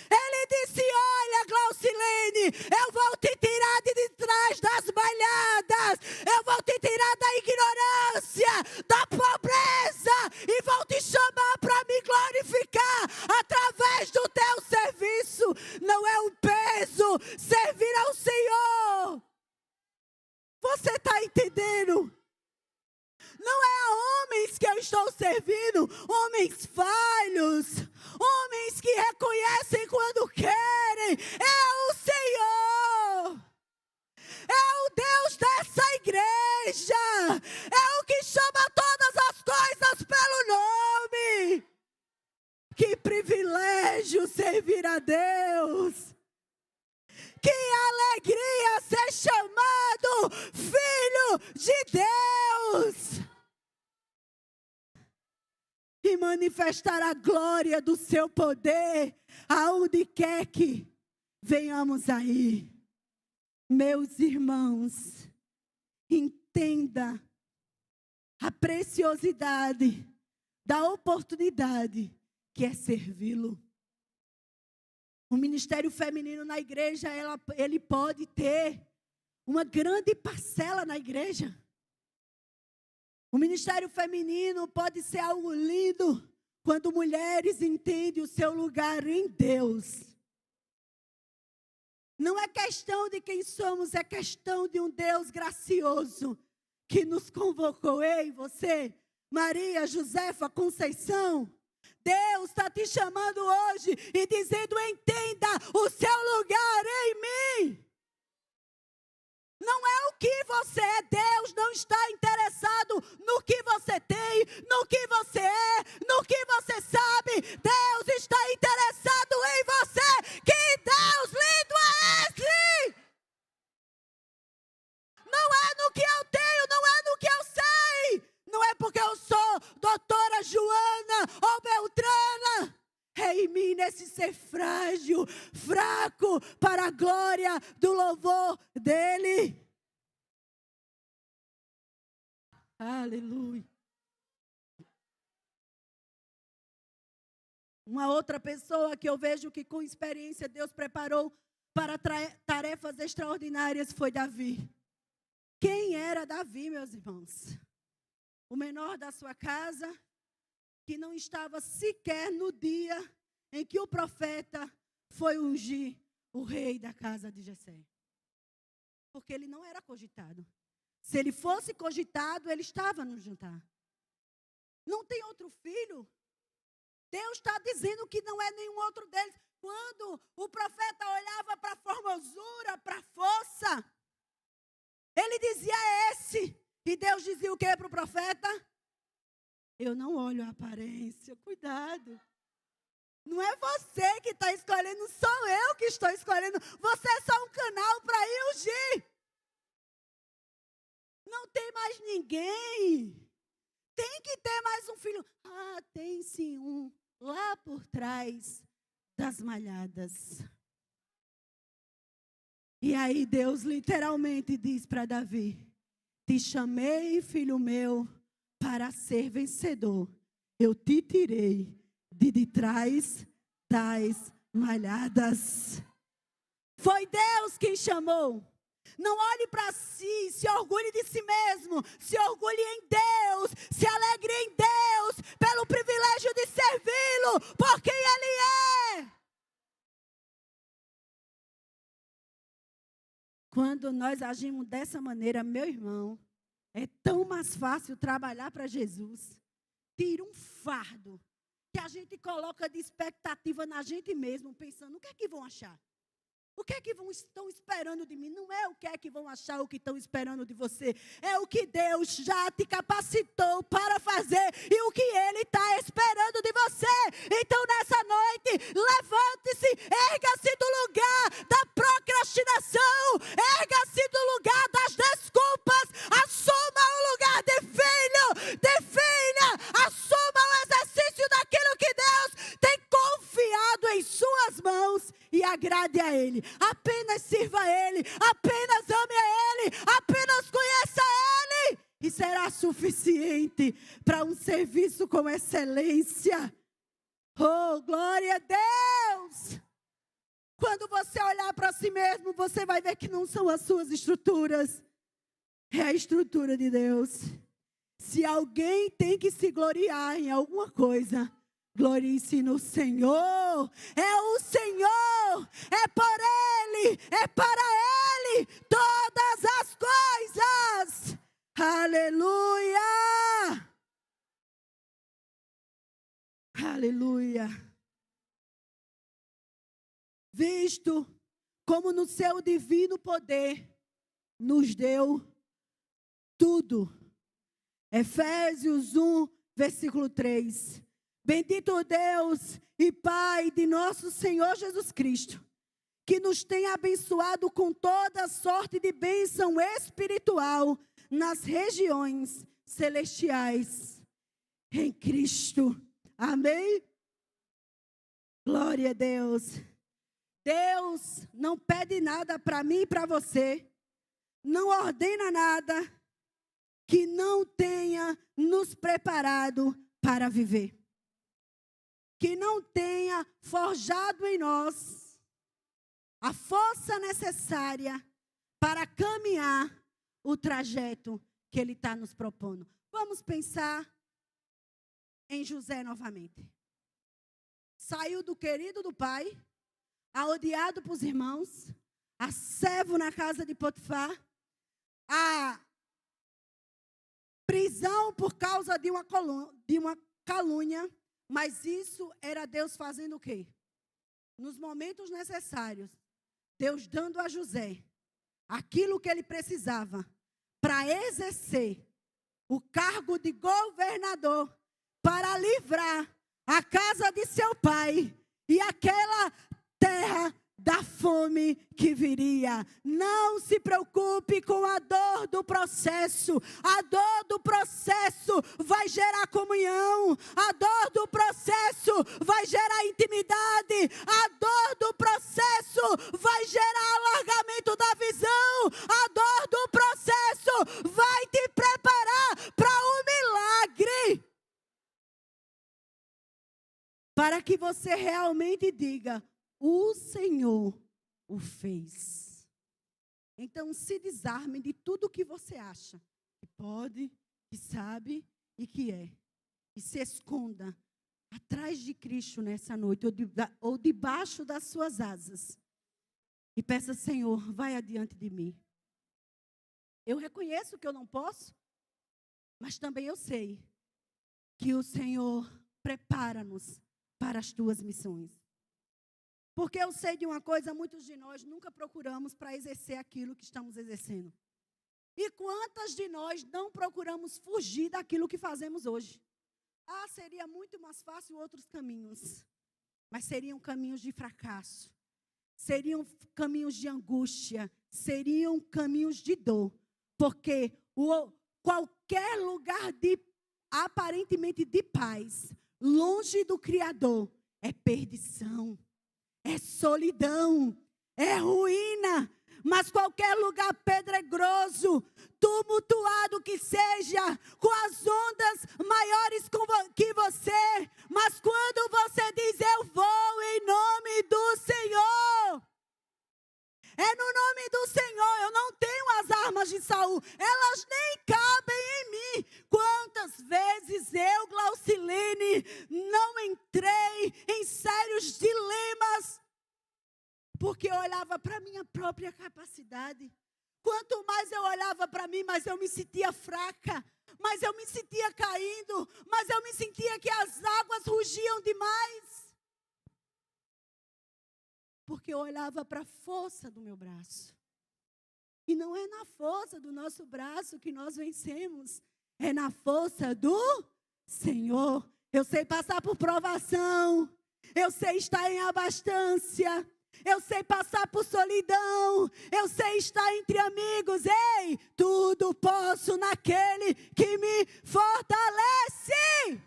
Ele disse: olha, Glaucilene, eu vou te tirar de trás das malhadas, eu vou te tirar da ignorância, da pobreza, e vou te chamar para me glorificar através do teu serviço. Não é um peso servir ao Senhor. Você está entendendo? Não é a homens que eu estou servindo, homens falhos, homens que reconhecem quando querem. É o Senhor, é o Deus dessa igreja, é o que chama todas as coisas pelo nome. Que privilégio servir a Deus. Que alegria ser chamado filho de Deus. E manifestar a glória do seu poder aonde quer que venhamos aí. Meus irmãos, entenda a preciosidade da oportunidade que é servi-lo. O ministério feminino na igreja, ele pode ter uma grande parcela na igreja. O ministério feminino pode ser algo lindo quando mulheres entendem o seu lugar em Deus. Não é questão de quem somos, é questão de um Deus gracioso que nos convocou. Ei, você, Maria, Josefa, Conceição, Deus está te chamando hoje e dizendo: entenda o seu lugar em mim. Não é o que você é. Deus não está interessado no que você tem, no que você é, no que você sabe. Deus está interessado em você. Que Deus lindo é esse? Não é no que eu tenho, não é no que eu sei. Não é porque eu sou doutora Joana ou Beltrana. É em mim, nesse ser frágil, fraco, para a glória do louvor dele. Aleluia. Uma outra pessoa que eu vejo que com experiência Deus preparou para tarefas extraordinárias foi Davi. Quem era Davi, meus irmãos? O menor da sua casa, que não estava sequer no dia em que o profeta foi ungir o rei da casa de Jessé. Porque ele não era cogitado. Se ele fosse cogitado, ele estava no jantar. Não tem outro filho? Deus está dizendo que não é nenhum outro deles. Quando o profeta olhava para a formosura, para a força, ele dizia esse. E Deus dizia o que para o profeta? Eu não olho a aparência, cuidado. Não é você que está escolhendo, sou eu que estou escolhendo. Você é só um canal para ir ungir. Não tem mais ninguém. Tem que ter mais um filho. Ah, tem sim um lá por trás das malhadas. E aí Deus literalmente diz para Davi: te chamei, filho meu, para ser vencedor. Eu te tirei de trás das malhadas. Foi Deus quem chamou. Não olhe para si, se orgulhe de si mesmo, se orgulhe em Deus, se alegre em Deus, pelo privilégio de servi-lo, por quem Ele é. Quando nós agimos dessa maneira, meu irmão, é tão mais fácil trabalhar para Jesus. Tira um fardo que a gente coloca de expectativa na gente mesmo, pensando, o que é que vão achar? O que é que estão esperando de mim? Não é o que é que vão achar o que estão esperando de você. É o que Deus já te capacitou para fazer e o que Ele está esperando de você. Então, nessa noite, levante-se, erga-se do lugar da procrastinação, erga-se do lugar das desculpas, assuma o lugar de filho, de filha, assuma o exercício daquilo que Deus tem confiado em suas mãos. E agrade a Ele, apenas sirva a Ele, apenas ame a Ele, apenas conheça a Ele. E será suficiente para um serviço com excelência. Oh, glória a Deus! Quando você olhar para si mesmo, você vai ver que não são as suas estruturas. É a estrutura de Deus. Se alguém tem que se gloriar em alguma coisa, glorie-se no Senhor. É o Senhor, é por Ele, é para Ele todas as coisas. Aleluia! Aleluia! Visto como no seu divino poder nos deu tudo. Efésios 1, versículo 3. Bendito Deus e Pai de nosso Senhor Jesus Cristo, que nos tem abençoado com toda sorte de bênção espiritual nas regiões celestiais em Cristo. Amém? Glória a Deus. Deus não pede nada para mim e para você, não ordena nada que não tenha nos preparado para viver. Que não tenha forjado em nós a força necessária para caminhar o trajeto que Ele está nos propondo. Vamos pensar em José novamente. Saiu do querido do pai, a odiado por os irmãos, a servo na casa de Potifar, a prisão por causa de uma calúnia. Mas isso era Deus fazendo o quê? Nos momentos necessários, Deus dando a José aquilo que ele precisava para exercer o cargo de governador, para livrar a casa de seu pai e aquela terra da fome que viria. Não se preocupe com a dor do processo. A dor do processo vai gerar comunhão. A dor do processo vai gerar intimidade. A dor do processo vai gerar alargamento da visão. A dor do processo vai te preparar para um milagre. Para que você realmente diga: o Senhor o fez. Então, se desarme de tudo que você acha que pode, que sabe e que é. E se esconda atrás de Cristo nessa noite, ou debaixo das suas asas. E peça: Senhor, vai adiante de mim. Eu reconheço que eu não posso, mas também eu sei que o Senhor prepara-nos para as tuas missões. Porque eu sei de uma coisa, muitos de nós nunca procuramos para exercer aquilo que estamos exercendo. E quantas de nós não procuramos fugir daquilo que fazemos hoje? Ah, seria muito mais fácil outros caminhos. Mas seriam caminhos de fracasso. Seriam caminhos de angústia. Seriam caminhos de dor. Porque qualquer lugar aparentemente de paz, longe do Criador, é perdição, é solidão, é ruína. Mas qualquer lugar pedregoso, tumultuado que seja, com as ondas maiores que você, mas quando você diz, eu vou em nome do Senhor, é no nome do Senhor. Eu não tenho as armas de Saul, elas nem cabem em mim. Quantas vezes eu, Glauciline, não entrei em sérios dilemas, porque eu olhava para a minha própria capacidade. Quanto mais eu olhava para mim, mais eu me sentia fraca, mais eu me sentia caindo, mais eu me sentia que as águas rugiam demais. Porque eu olhava para a força do meu braço. E não é na força do nosso braço que nós vencemos, é na força do Senhor. Eu sei passar por provação, eu sei estar em abastança, eu sei passar por solidão, eu sei estar entre amigos. Ei, tudo posso naquele que me fortalece.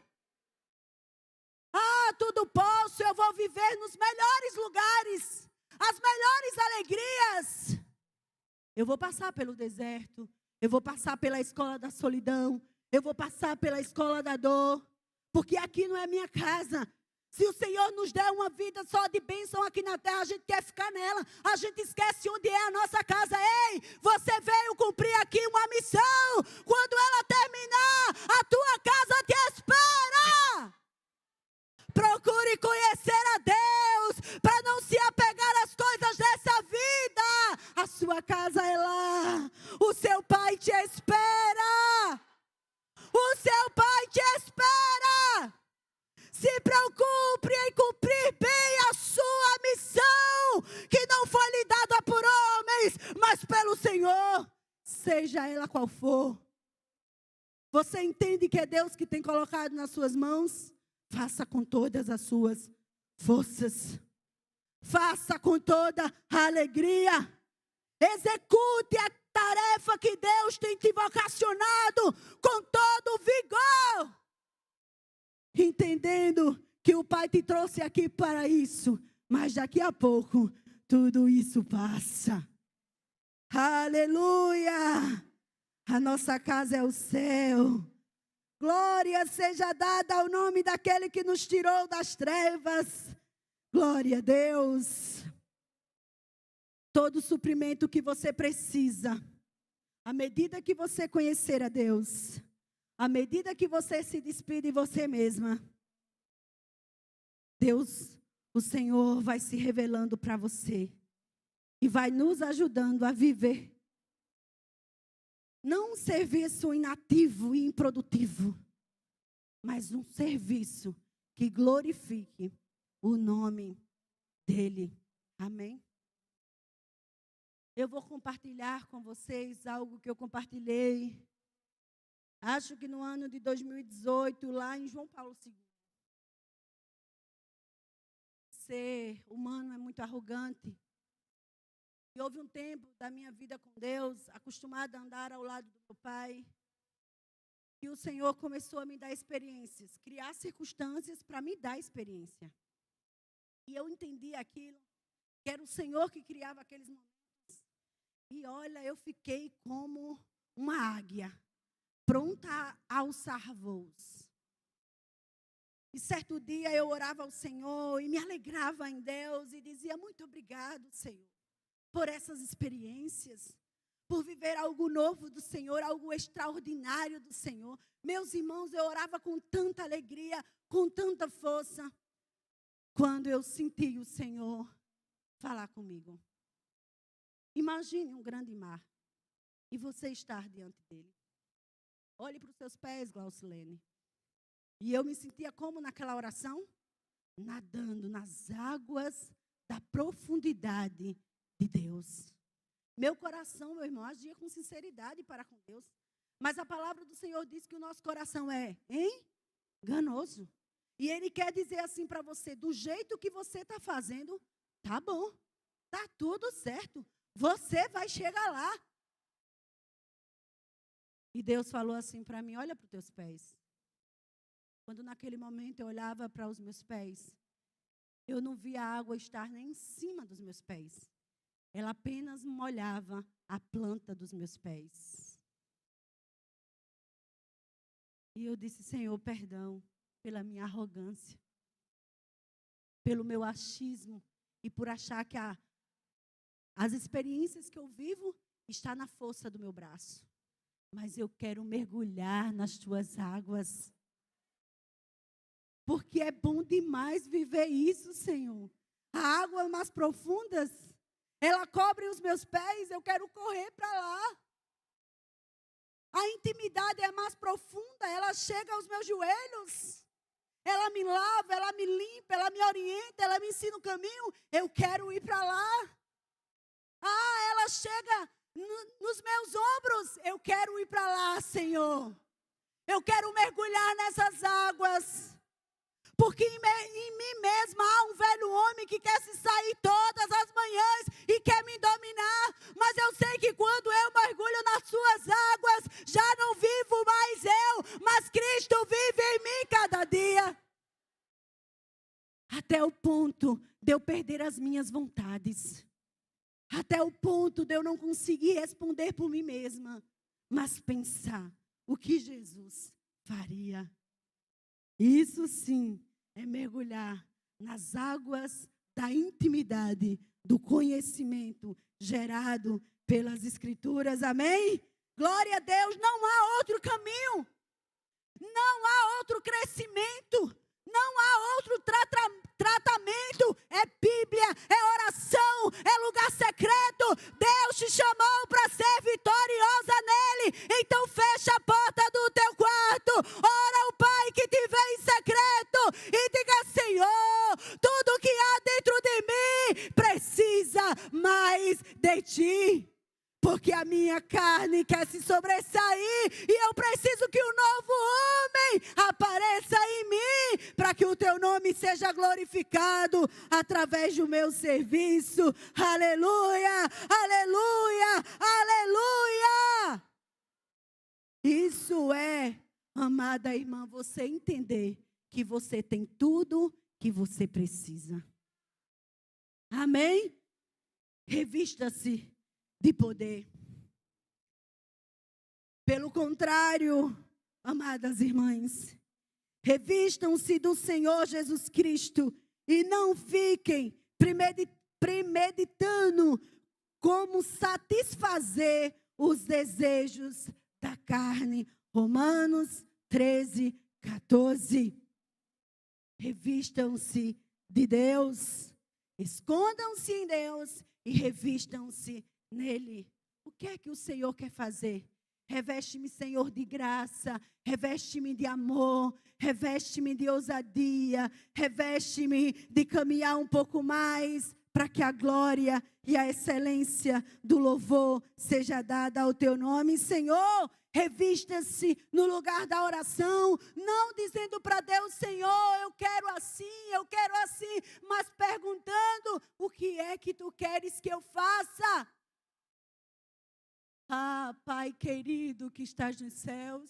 Ah, tudo posso, eu vou viver nos melhores lugares, as melhores alegrias. Eu vou passar pelo deserto, eu vou passar pela escola da solidão, eu vou passar pela escola da dor, porque aqui não é minha casa. Se o Senhor nos der uma vida só de bênção aqui na terra, a gente quer ficar nela. A gente esquece onde é a nossa casa. Ei, você veio cumprir aqui uma missão. Quando ela terminar, a tua casa te espera. Procure conhecer a Deus, para não se apegar às coisas dessa vida. A sua casa é lá. O seu Pai te espera. O seu Pai te espera. Se preocupe em cumprir bem a sua missão, que não foi lhe dada por homens, mas pelo Senhor, seja ela qual for. Você entende que é Deus que tem colocado nas suas mãos? Faça com todas as suas forças. Faça com toda a alegria. Execute a tarefa que Deus tem te vocacionado com todo o vigor. Entendendo que o Pai te trouxe aqui para isso, mas daqui a pouco tudo isso passa. Aleluia! A nossa casa é o céu. Glória seja dada ao nome daquele que nos tirou das trevas. Glória a Deus. Todo suprimento que você precisa, à medida que você conhecer a Deus, à medida que você se despide de você mesma, Deus, o Senhor vai se revelando para você e vai nos ajudando a viver. Não um serviço inativo e improdutivo, mas um serviço que glorifique o nome dEle. Amém? Eu vou compartilhar com vocês algo que eu compartilhei. Acho que no ano de 2018, lá em João Paulo II. Ser humano é muito arrogante. E houve um tempo da minha vida com Deus, acostumada a andar ao lado do meu Pai, que o Senhor começou a me dar experiências, criar circunstâncias para me dar experiência. E eu entendi aquilo, que era o Senhor que criava aqueles momentos. E olha, eu fiquei como uma águia, pronta a alçar voos. E certo dia eu orava ao Senhor e me alegrava em Deus e dizia, muito obrigado, Senhor, por essas experiências, por viver algo novo do Senhor, algo extraordinário do Senhor. Meus irmãos, eu orava com tanta alegria, com tanta força, quando eu senti o Senhor falar comigo. Imagine um grande mar. e você estar diante dele. Olhe para os seus pés, Glaucilene. E eu me sentia como naquela oração? Nadando nas águas da profundidade de Deus. Meu coração, meu irmão, agia com sinceridade para com Deus. Mas a palavra do Senhor diz que o nosso coração é enganoso. E Ele quer dizer assim para você, do jeito que você está fazendo, tá bom, tá tudo certo. Você vai chegar lá. E Deus falou assim para mim, olha para os teus pés. Quando naquele momento eu olhava para os meus pés, eu não via a água estar nem em cima dos meus pés. Ela apenas molhava a planta dos meus pés. E eu disse, Senhor, perdão pela minha arrogância, pelo meu achismo e por achar que as experiências que eu vivo estão na força do meu braço. Mas eu quero mergulhar nas tuas águas. Porque é bom demais viver isso, Senhor. A água mais profundas, ela cobre os meus pés, eu quero correr para lá. A intimidade é mais profunda, ela chega aos meus joelhos. Ela me lava, ela me limpa, ela me orienta, ela me ensina o caminho. Eu quero ir para lá. Ela chega nos meus ombros. Eu quero ir para lá, Senhor. Eu quero mergulhar nessas águas. Porque em mim mesma há um velho homem que quer se sair todas as manhãs e quer me dominar. Mas eu sei que quando eu mergulho nas suas águas, já não vivo mais eu, mas Cristo vive em mim cada dia. Até o ponto de eu perder as minhas vontades. Até o ponto de eu não conseguir responder por mim mesma, mas pensar o que Jesus faria. Isso sim é mergulhar nas águas da intimidade, do conhecimento gerado pelas Escrituras. Amém? Glória a Deus, não há outro caminho, não há outro crescimento, não há outro tratamento. É Bíblia, é oração, é lugar secreto. Deus te chamou para ser vitoriosa nele. Então fecha a porta do teu quarto, ora ao Pai que te vê em secreto e diga, Senhor, tudo que há dentro de mim precisa mais de ti. Porque a minha carne quer se sobressair e eu preciso que o novo homem apareça em mim para que o teu nome seja glorificado através do meu serviço. Aleluia, aleluia, aleluia. Isso é, amada irmã, você entender que você tem tudo que você precisa. Amém? Revista-se de poder. Pelo contrário, amadas irmãs, revistam-se do Senhor Jesus Cristo e não fiquem premeditando como satisfazer os desejos da carne. Romanos 13, 14. Revistam-se de Deus, escondam-se em Deus e revistam-se nele. O que é que o Senhor quer fazer? Reveste-me, Senhor, de graça, reveste-me de amor, reveste-me de ousadia, reveste-me de caminhar um pouco mais, para que a glória e a excelência do louvor seja dada ao teu nome, Senhor. Revista-se no lugar da oração, não dizendo para Deus, Senhor, eu quero assim, mas perguntando, o que é que tu queres que eu faça? Pai querido que estás nos céus,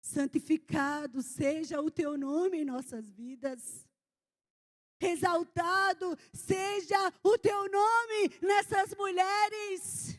santificado seja o teu nome em nossas vidas. Exaltado seja o teu nome nessas mulheres.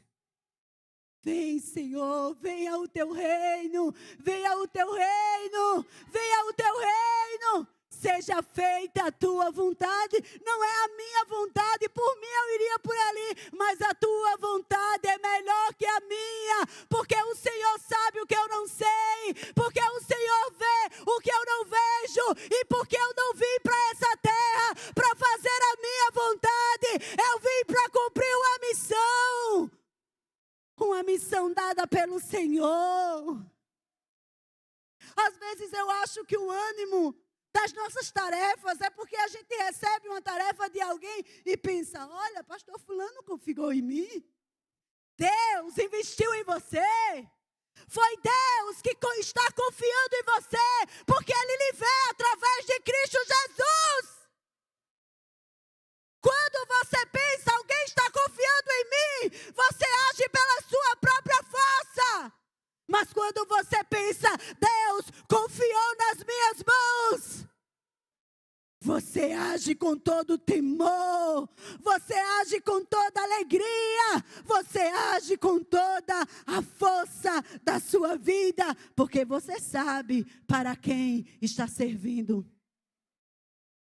Vem, Senhor, venha o teu reino, venha o teu reino, venha o teu reino. Seja feita a tua vontade, não é a minha vontade, por mim eu iria por ali, mas a tua vontade é melhor que a minha, porque o Senhor sabe o que eu não sei, porque o Senhor vê o que eu não vejo, e porque eu não vim para essa terra para fazer a minha vontade, eu vim para cumprir uma direção dada pelo Senhor. Às vezes eu acho que o ânimo das nossas tarefas é porque a gente recebe uma tarefa de alguém e pensa, olha, pastor fulano confiou em mim. Deus investiu em você. Foi Deus que está confiando em você, porque Ele lhe vê através de Cristo Jesus. Quando você pensa, alguém está confiando em mim, você age pela sua própria força. Mas quando você pensa, Deus confiou nas minhas mãos, você age com todo temor, você age com toda alegria, você age com toda a força da sua vida, porque você sabe para quem está servindo.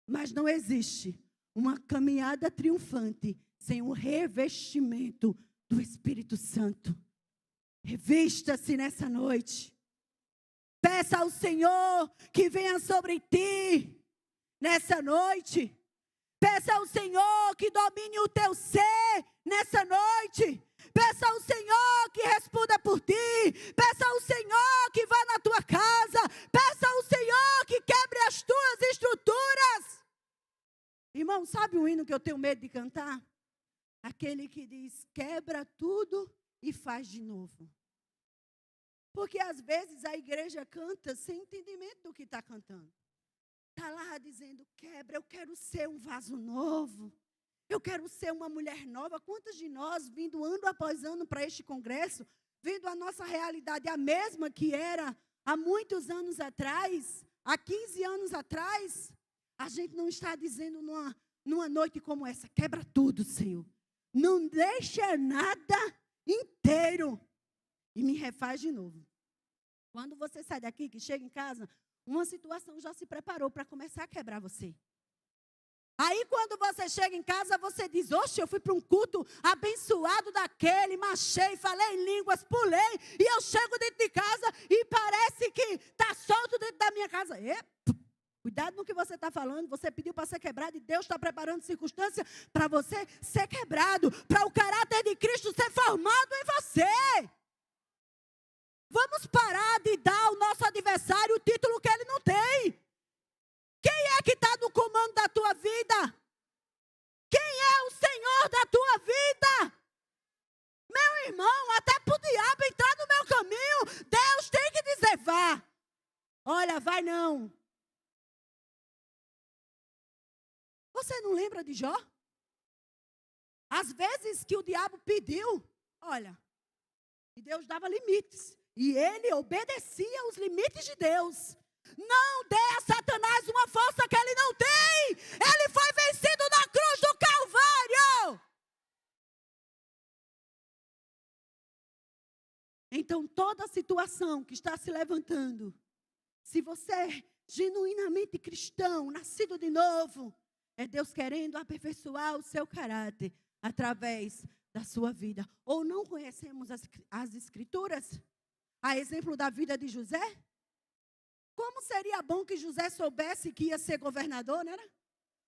Mas não existe uma caminhada triunfante sem o revestimento do Espírito Santo. Revista-se nessa noite. Peça ao Senhor que venha sobre ti nessa noite. Peça ao Senhor que domine o teu ser nessa noite. Peça ao Senhor que responda por ti. Peça ao Senhor que vá na tua casa. Peça ao Senhor que quebre as tuas estruturas. Irmão, sabe um hino que eu tenho medo de cantar? Aquele que diz, quebra tudo e faz de novo. Porque às vezes a igreja canta sem entendimento do que está cantando. Está lá dizendo, quebra, eu quero ser um vaso novo. Eu quero ser uma mulher nova. Quantos de nós, vindo ano após ano para este congresso, vendo a nossa realidade a mesma que era há muitos anos atrás, há 15 anos atrás, a gente não está dizendo numa noite como essa, quebra tudo, Senhor. Não deixa nada inteiro. E me refaz de novo. Quando você sai daqui, que chega em casa, uma situação já se preparou para começar a quebrar você. Aí quando você chega em casa, você diz, oxe, eu fui para um culto abençoado daquele, marchei, falei em línguas, pulei, e eu chego dentro de casa e parece que está solto dentro da minha casa. Cuidado no que você está falando, você pediu para ser quebrado e Deus está preparando circunstância para você ser quebrado, para o caráter de Cristo ser formado em você. Vamos parar de dar ao nosso adversário o título que ele não tem. Quem é que está no comando da tua vida? Quem é o Senhor da tua vida? Meu irmão, até para o diabo entrar no meu caminho, Deus tem que dizer, vá. Olha, vai não. Você não lembra de Jó? Às vezes que o diabo pediu, olha, e Deus dava limites. E ele obedecia os limites de Deus. Não dê a Satanás uma força que ele não tem. Ele foi vencido na cruz do Calvário. Então, toda situação que está se levantando, se você é genuinamente cristão, nascido de novo, é Deus querendo aperfeiçoar o seu caráter através da sua vida. Ou não conhecemos as Escrituras? A exemplo da vida de José? Como seria bom que José soubesse que ia ser governador, não era?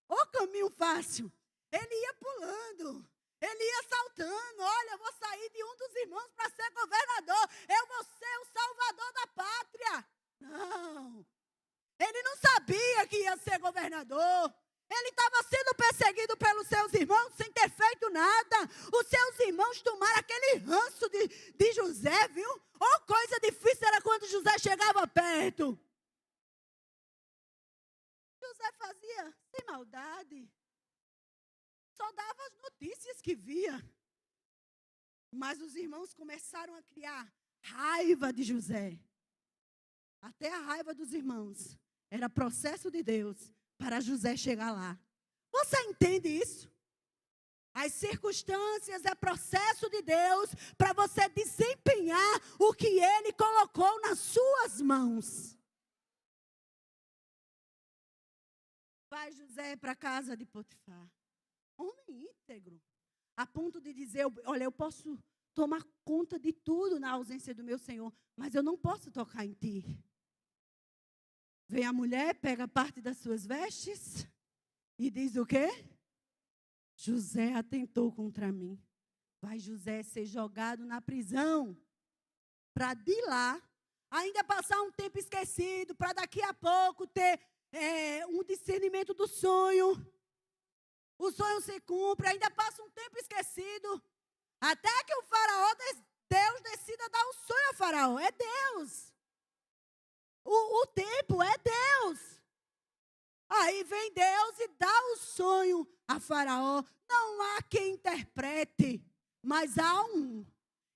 O caminho fácil. Ele ia pulando, ele ia saltando. Olha, eu vou sair de um dos irmãos para ser governador. Eu vou ser o salvador da pátria. Não. Ele não sabia que ia ser governador. Ele estava sendo perseguido pelos seus irmãos sem ter feito nada. Os seus irmãos tomaram aquele ranço de José, viu? Oh, coisa difícil era quando José chegava perto. José fazia sem maldade. Só dava as notícias que via. Mas os irmãos começaram a criar raiva de José. Até a raiva dos irmãos. Era processo de Deus para José chegar lá. Você entende isso? As circunstâncias é processo de Deus para você desempenhar o que Ele colocou nas suas mãos. Vai José para a casa de Potifar. Homem íntegro. A ponto de dizer, olha, eu posso tomar conta de tudo na ausência do meu Senhor, mas eu não posso tocar em ti. Vem a mulher, pega parte das suas vestes e diz o quê? José atentou contra mim. Vai José ser jogado na prisão. para de lá, ainda passar um tempo esquecido, para daqui a pouco ter um discernimento do sonho. O sonho se cumpre, ainda passa um tempo esquecido, até que o faraó, Deus decida dar o sonho ao faraó. É Deus. O tempo é Deus. Aí vem Deus e dá o sonho a faraó. Não há quem interprete, mas há um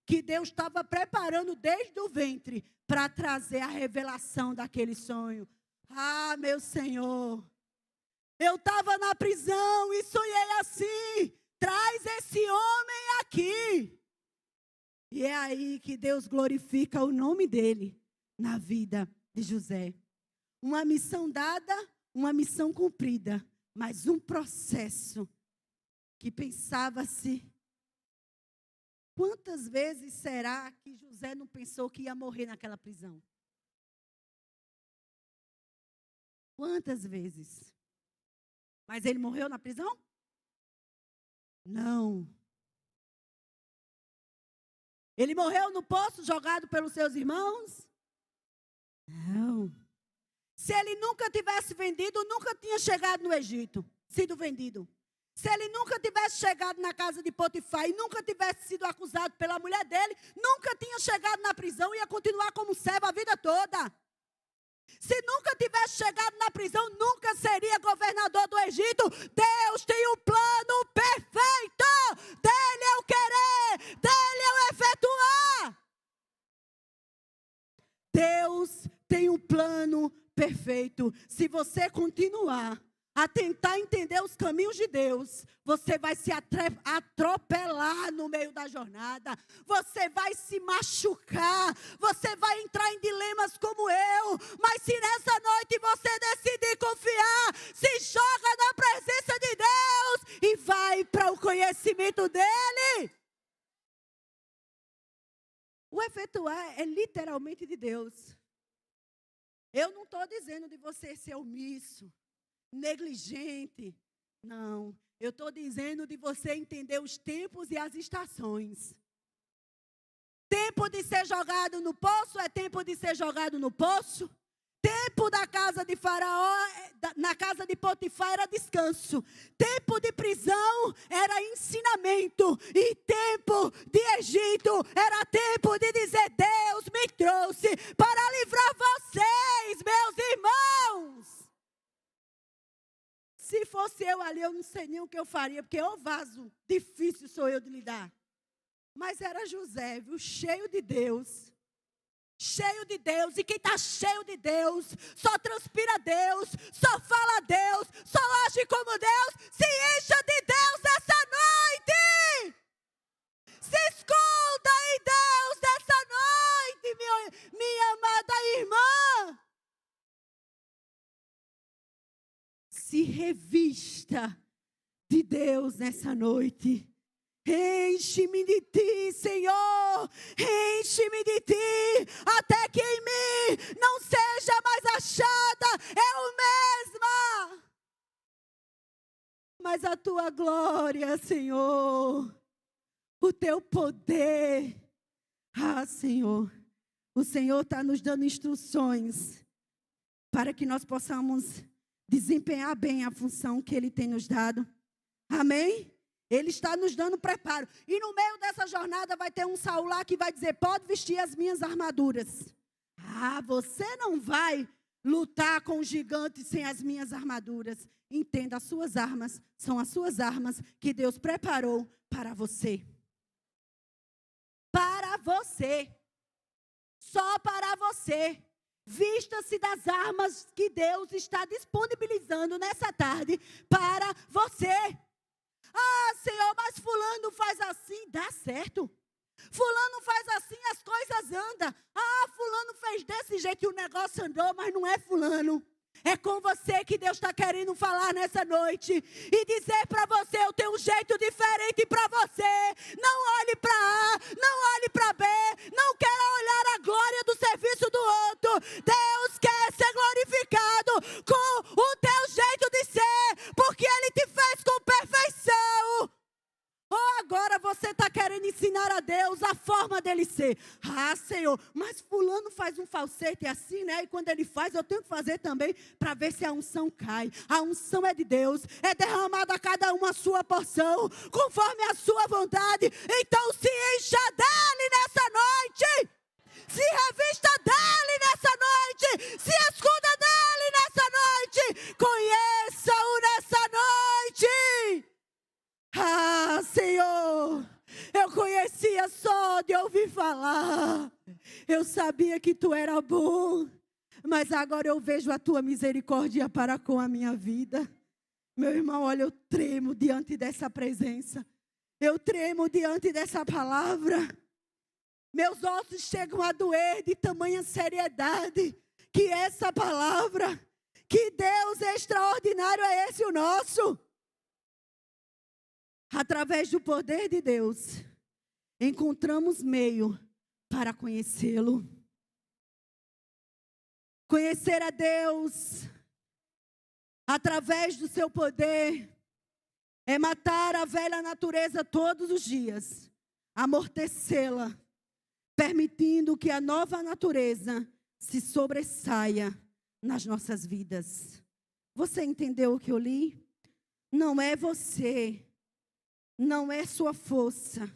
que Deus estava preparando desde o ventre para trazer a revelação daquele sonho. Ah, meu Senhor, eu estava na prisão e sonhei assim. Traz esse homem aqui. E é aí que Deus glorifica o nome dele na vida de José. Uma missão dada, uma missão cumprida, mas um processo que pensava-se. Quantas vezes será que José não pensou que ia morrer naquela prisão? Quantas vezes? Mas ele morreu na prisão? Não. Ele morreu no poço jogado pelos seus irmãos? Não. Se ele nunca tivesse vendido, nunca tinha chegado no Egito, sido vendido. Se ele nunca tivesse chegado na casa de Potifar e nunca tivesse sido acusado pela mulher dele, nunca tinha chegado na prisão e ia continuar como servo a vida toda. Se nunca tivesse chegado na prisão, nunca seria governador do Egito. Deus tem um plano perfeito. Dele é o querer, dele é o efetuar. Deus tem um plano perfeito. Se você continuar a tentar entender os caminhos de Deus, você vai se atropelar no meio da jornada, você vai se machucar, você vai entrar em dilemas como eu, mas se nessa noite você decidir confiar, se joga na presença de Deus e vai para o conhecimento dEle. O efetuar é literalmente de Deus. Eu não estou dizendo de você ser omisso, negligente. Não, eu estou dizendo de você entender os tempos e as estações. Tempo de ser jogado no poço é tempo de ser jogado no poço. Tempo da casa de Faraó, na casa de Potifar era descanso. Tempo de prisão era ensinamento. E tempo de Egito era tempo de dizer: Deus me trouxe para livrar vocês, meus irmãos. Se fosse eu ali, eu não sei nem o que eu faria, porque o vaso difícil sou eu de lidar. Mas era José, viu, cheio de Deus. Cheio de Deus, e quem está cheio de Deus, só transpira Deus, só fala Deus, só age como Deus, se encha de Deus essa noite. Se esconda em Deus essa noite, minha amada irmã. Se revista de Deus nessa noite. Enche-me de ti, Senhor, enche-me de ti, até que em mim não seja mais achada eu mesma, mas a tua glória, Senhor, o teu poder. Ah, Senhor, o Senhor está nos dando instruções para que nós possamos desempenhar bem a função que Ele tem nos dado. Amém? Ele está nos dando preparo. E no meio dessa jornada vai ter um Saul lá que vai dizer: pode vestir as minhas armaduras. Ah, você não vai lutar com o gigante sem as minhas armaduras. Entenda, as suas armas são as suas armas que Deus preparou para você. Para você. Só para você. Vista-se das armas que Deus está disponibilizando nessa tarde para você. Ah, Senhor, mas fulano faz assim, dá certo. Fulano faz assim, as coisas andam. Ah, fulano fez desse jeito e o negócio andou, mas não é fulano. É com você que Deus está querendo falar nessa noite. E dizer para você: eu tenho um jeito diferente para você. Não olhe para A, não olhe para B. Não quero olhar a glória do serviço do outro. Deus quer ser glorificado com o teu jeito de ser. Porque Ele te fez com perfeição. Oh, agora agora você está querendo ensinar a Deus a forma dele ser. Ah, Senhor, mas fulano faz um falsete assim, né? E quando ele faz, eu tenho que fazer também para ver se a unção cai. A unção é de Deus, é derramada a cada um a sua porção, conforme a sua vontade. Então se encha dele nessa noite. Se revista dele nessa noite. Se escuda dele nessa noite. Conheça-o nessa noite. Ah, Senhor, eu conhecia só de ouvir falar. Eu sabia que tu era bom. Mas agora eu vejo a tua misericórdia para com a minha vida. Meu irmão, olha, eu tremo diante dessa presença. Eu tremo diante dessa palavra. Meus ossos chegam a doer de tamanha seriedade que essa palavra, que Deus extraordinário é esse o nosso. Através do poder de Deus, encontramos meio para conhecê-lo. Conhecer a Deus, através do seu poder, é matar a velha natureza todos os dias, amortecê-la, permitindo que a nova natureza se sobressaia nas nossas vidas. Você entendeu o que eu li? Não é você, não é sua força,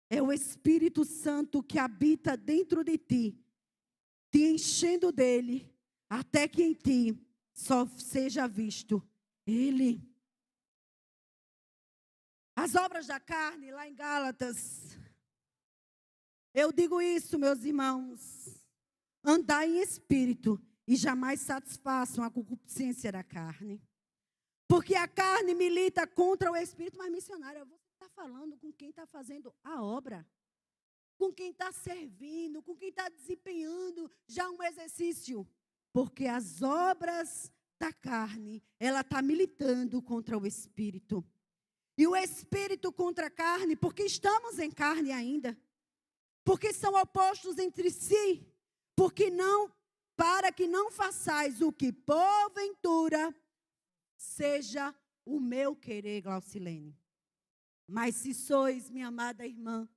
é o Espírito Santo que habita dentro de ti, te enchendo dele, até que em ti só seja visto ele. As obras da carne, lá em Gálatas, eu digo isso, meus irmãos, andar em espírito e jamais satisfaçam a concupiscência da carne. Porque a carne milita contra o espírito, mas missionária, você está falando com quem está fazendo a obra, com quem está servindo, com quem está desempenhando já um exercício. Porque as obras da carne, ela está militando contra o espírito. E o espírito contra a carne, porque estamos em carne ainda. Porque são opostos entre si, para que não façais o que porventura seja o meu querer, Glaucilene. Mas se sois, minha amada irmã,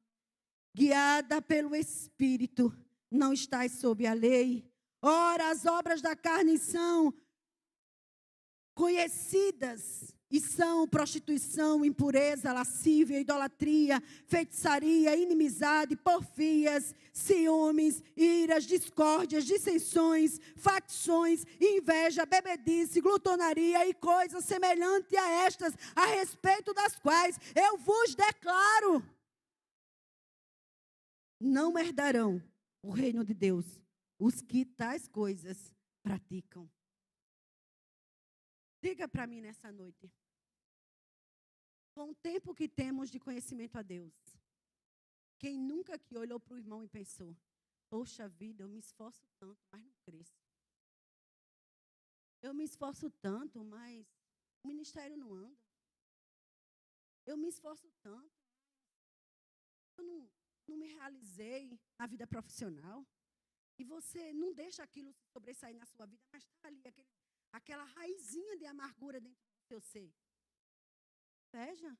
guiada pelo Espírito, não estáis sob a lei. Ora, as obras da carne são conhecidas, e são prostituição, impureza, lascívia, idolatria, feitiçaria, inimizade, porfias, ciúmes, iras, discórdias, dissensões, facções, inveja, bebedice, glutonaria e coisas semelhantes a estas, a respeito das quais eu vos declaro: não herdarão o reino de Deus os que tais coisas praticam. Diga para mim nessa noite, com o tempo que temos de conhecimento a Deus, quem nunca aqui olhou para o irmão e pensou: poxa vida, eu me esforço tanto, mas não cresço. Eu me esforço tanto, mas o ministério não anda. Eu me esforço tanto, eu não me realizei na vida profissional. E você não deixa aquilo se sobressair na sua vida, mas está ali aquela raizinha de amargura dentro do seu ser. Inveja.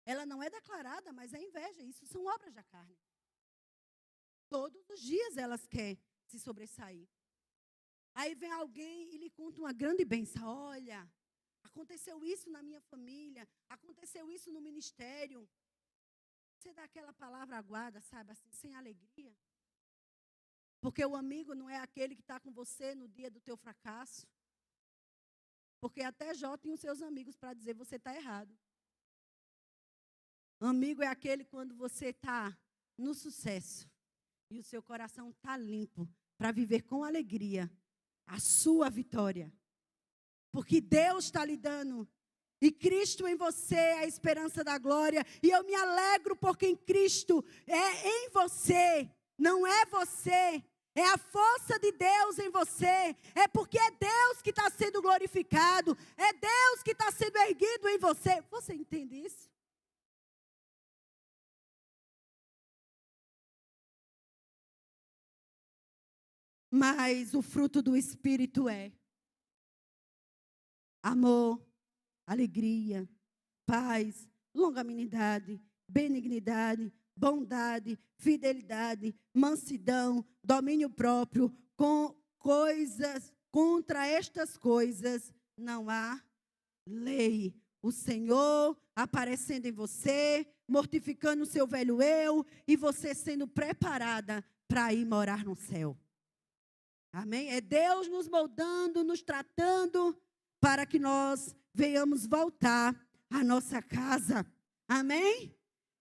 Ela não é declarada, mas é inveja. Isso são obras da carne. Todos os dias elas querem se sobressair. Aí vem alguém e lhe conta uma grande bênção. Olha, aconteceu isso na minha família, aconteceu isso no ministério. Você dá aquela palavra aguada, sabe, assim, sem alegria. Porque o amigo não é aquele que está com você no dia do teu fracasso. Porque até Jó tinha os seus amigos para dizer: você está errado. Amigo é aquele quando você está no sucesso e o seu coração está limpo para viver com alegria a sua vitória. Porque Deus está lhe dando. E Cristo em você é a esperança da glória. E eu me alegro porque em Cristo é em você, não é você. É a força de Deus em você. É porque é Deus que está sendo glorificado. É Deus que está sendo erguido em você. Você entende isso? Mas o fruto do Espírito é amor, alegria, paz, longanimidade, benignidade, bondade, fidelidade, mansidão, domínio próprio. Contra estas coisas não há lei. O Senhor aparecendo em você, mortificando o seu velho eu, e você sendo preparada para ir morar no céu. Amém? É Deus nos moldando, nos tratando, para que nós venhamos voltar à nossa casa. Amém?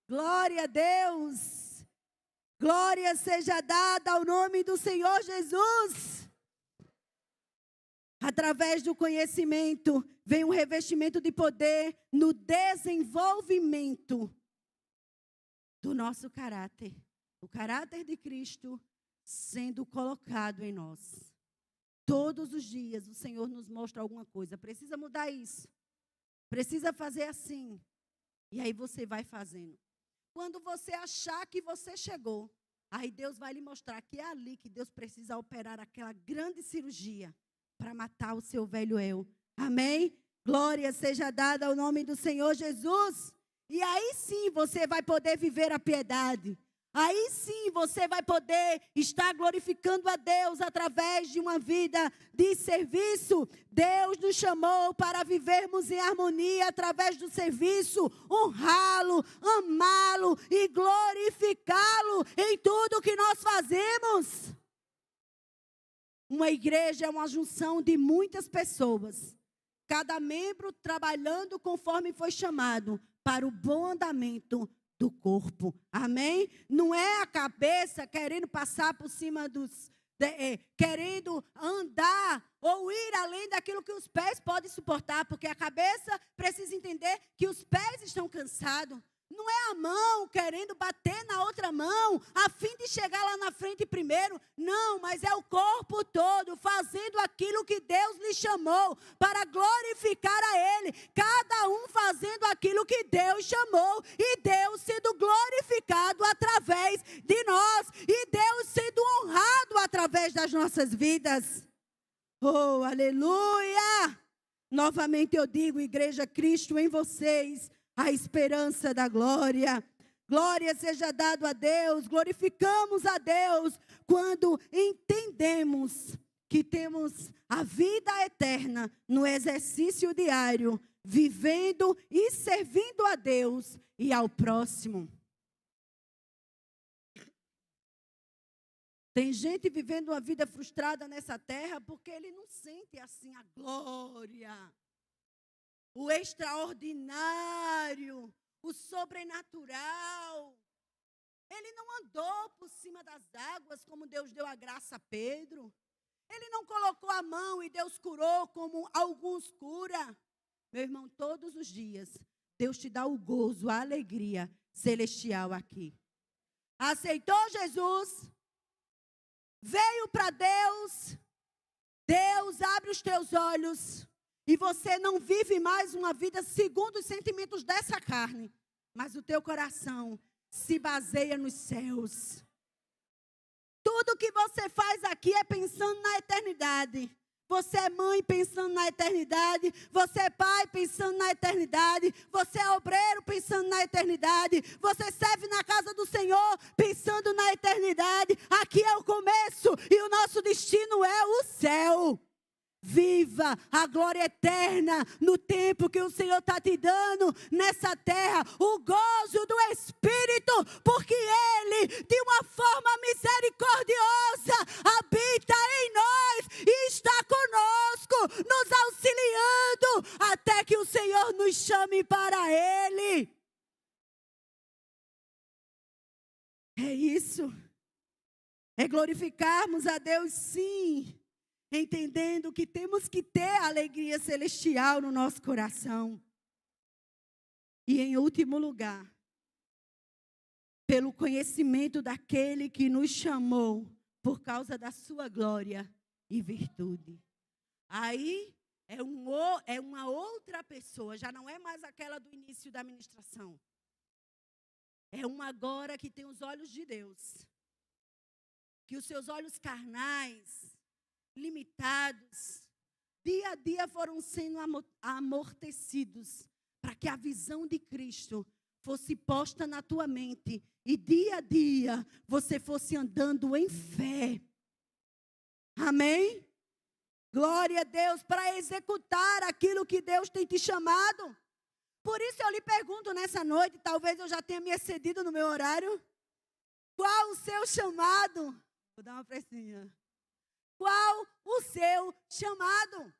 Glória a Deus. Glória seja dada ao nome do Senhor Jesus. Através do conhecimento, vem um revestimento de poder no desenvolvimento do nosso caráter. O caráter de Cristo sendo colocado em nós. Todos os dias o Senhor nos mostra alguma coisa. Precisa mudar isso. Precisa fazer assim. E aí você vai fazendo. Quando você achar que você chegou, aí Deus vai lhe mostrar que é ali que Deus precisa operar aquela grande cirurgia para matar o seu velho eu. Amém? Glória seja dada ao nome do Senhor Jesus. E aí sim você vai poder viver a piedade. Aí sim você vai poder estar glorificando a Deus através de uma vida de serviço. Deus nos chamou para vivermos em harmonia através do serviço, honrá-lo, amá-lo e glorificá-lo em tudo que nós fazemos. Uma igreja é uma junção de muitas pessoas, cada membro trabalhando conforme foi chamado para o bom andamento do corpo. Amém? Não é a cabeça querendo passar por cima querendo andar ou ir além daquilo que os pés podem suportar, porque a cabeça precisa entender que os pés estão cansados. Não é a mão querendo bater na outra mão, a fim de chegar lá na frente primeiro. Não, mas é o corpo todo fazendo aquilo que Deus lhe chamou para glorificar a Ele. Cada um fazendo aquilo que Deus chamou. E Deus sendo glorificado através de nós. E Deus sendo honrado através das nossas vidas. Oh, aleluia! Novamente eu digo, Igreja Cristo em vocês, a esperança da glória. Glória seja dado a Deus, glorificamos a Deus quando entendemos que temos a vida eterna no exercício diário, vivendo e servindo a Deus e ao próximo. Tem gente vivendo uma vida frustrada nessa terra porque ele não sente assim a glória, o extraordinário, o sobrenatural. Ele não andou por cima das águas como Deus deu a graça a Pedro. Ele não colocou a mão e Deus curou como alguns curam. Meu irmão, todos os dias, Deus te dá o gozo, a alegria celestial aqui. Aceitou Jesus, veio para Deus, Deus abre os teus olhos. E você não vive mais uma vida segundo os sentimentos dessa carne. Mas o teu coração se baseia nos céus. Tudo que você faz aqui é pensando na eternidade. Você é mãe pensando na eternidade. Você é pai pensando na eternidade. Você é obreiro pensando na eternidade. Você serve na casa do Senhor pensando na eternidade. Aqui é o começo e o nosso destino é o céu. Viva a glória eterna no tempo que o Senhor está te dando nessa terra. O gozo do Espírito, porque Ele, de uma forma misericordiosa, habita em nós e está conosco, nos auxiliando, até que o Senhor nos chame para Ele. É isso. É glorificarmos a Deus, sim. Entendendo que temos que ter a alegria celestial no nosso coração. E em último lugar, pelo conhecimento daquele que nos chamou por causa da sua glória e virtude. Aí é uma outra pessoa, já não é mais aquela do início da ministração. É uma agora que tem os olhos de Deus. Que os seus olhos carnais, limitados, dia a dia foram sendo amortecidos para que a visão de Cristo fosse posta na tua mente e dia a dia você fosse andando em fé. Amém? Glória a Deus, para executar aquilo que Deus tem te chamado. Por isso eu lhe pergunto nessa noite, talvez eu já tenha me excedido no meu horário. Qual o seu chamado? Vou dar uma pressinha. Qual o seu chamado?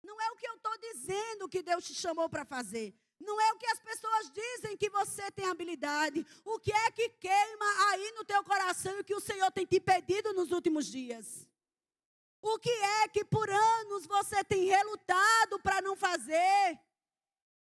Não é o que eu estou dizendo que Deus te chamou para fazer. Não é o que as pessoas dizem que você tem habilidade. O que é que queima aí no teu coração e o que o Senhor tem te pedido nos últimos dias? O que é que por anos você tem relutado para não fazer?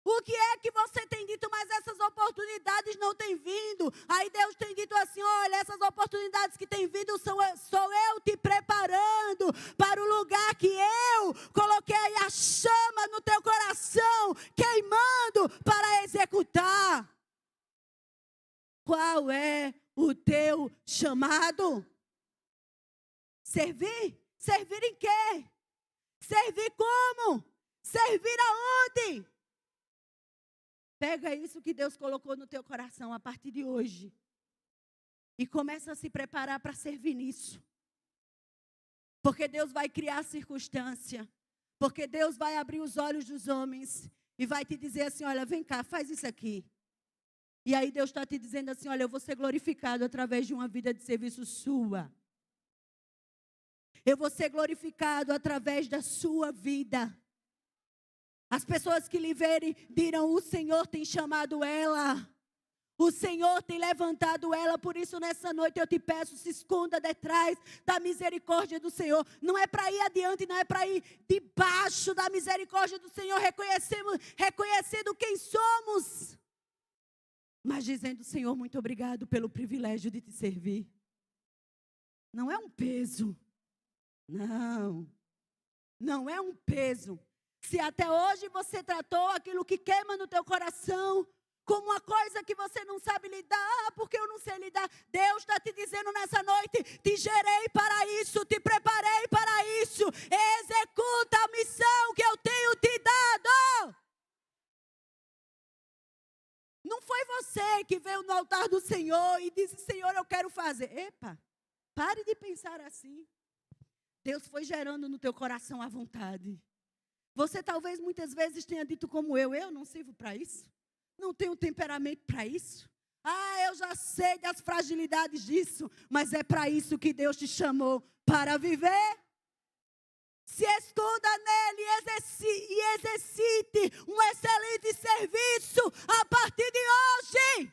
O que é que você tem dito, mas essas oportunidades não têm vindo? Aí Deus tem dito assim, olha, essas oportunidades que têm vindo sou eu te preparando para o lugar que eu coloquei a chama no teu coração, queimando para executar. Qual é o teu chamado? Servir? Servir em quê? Servir como? Servir aonde? Pega isso que Deus colocou no teu coração a partir de hoje e começa a se preparar para servir nisso. Porque Deus vai criar circunstância. Porque Deus vai abrir os olhos dos homens e vai te dizer assim, olha, vem cá, faz isso aqui. E aí Deus está te dizendo assim, olha, eu vou ser glorificado através de uma vida de serviço sua. Eu vou ser glorificado através da sua vida. As pessoas que lhe verem dirão, o Senhor tem chamado ela. O Senhor tem levantado ela. Por isso nessa noite eu te peço, se esconda detrás da misericórdia do Senhor. Não é para ir adiante, não é para ir debaixo da misericórdia do Senhor. Reconhecendo quem somos. Mas dizendo, Senhor, muito obrigado pelo privilégio de te servir. Não é um peso. Não é um peso. Se até hoje você tratou aquilo que queima no teu coração como uma coisa que você não sabe lidar, porque eu não sei lidar, Deus está te dizendo nessa noite, te gerei para isso, te preparei para isso, executa a missão que eu tenho te dado. Não foi você que veio no altar do Senhor e disse, Senhor, eu quero fazer. Epa, pare de pensar assim. Deus foi gerando no teu coração a vontade. Você talvez muitas vezes tenha dito como eu não sirvo para isso. Não tenho temperamento para isso. Eu já sei das fragilidades disso. Mas é para isso que Deus te chamou, para viver. Se esconda nele e exercite um excelente serviço a partir de hoje.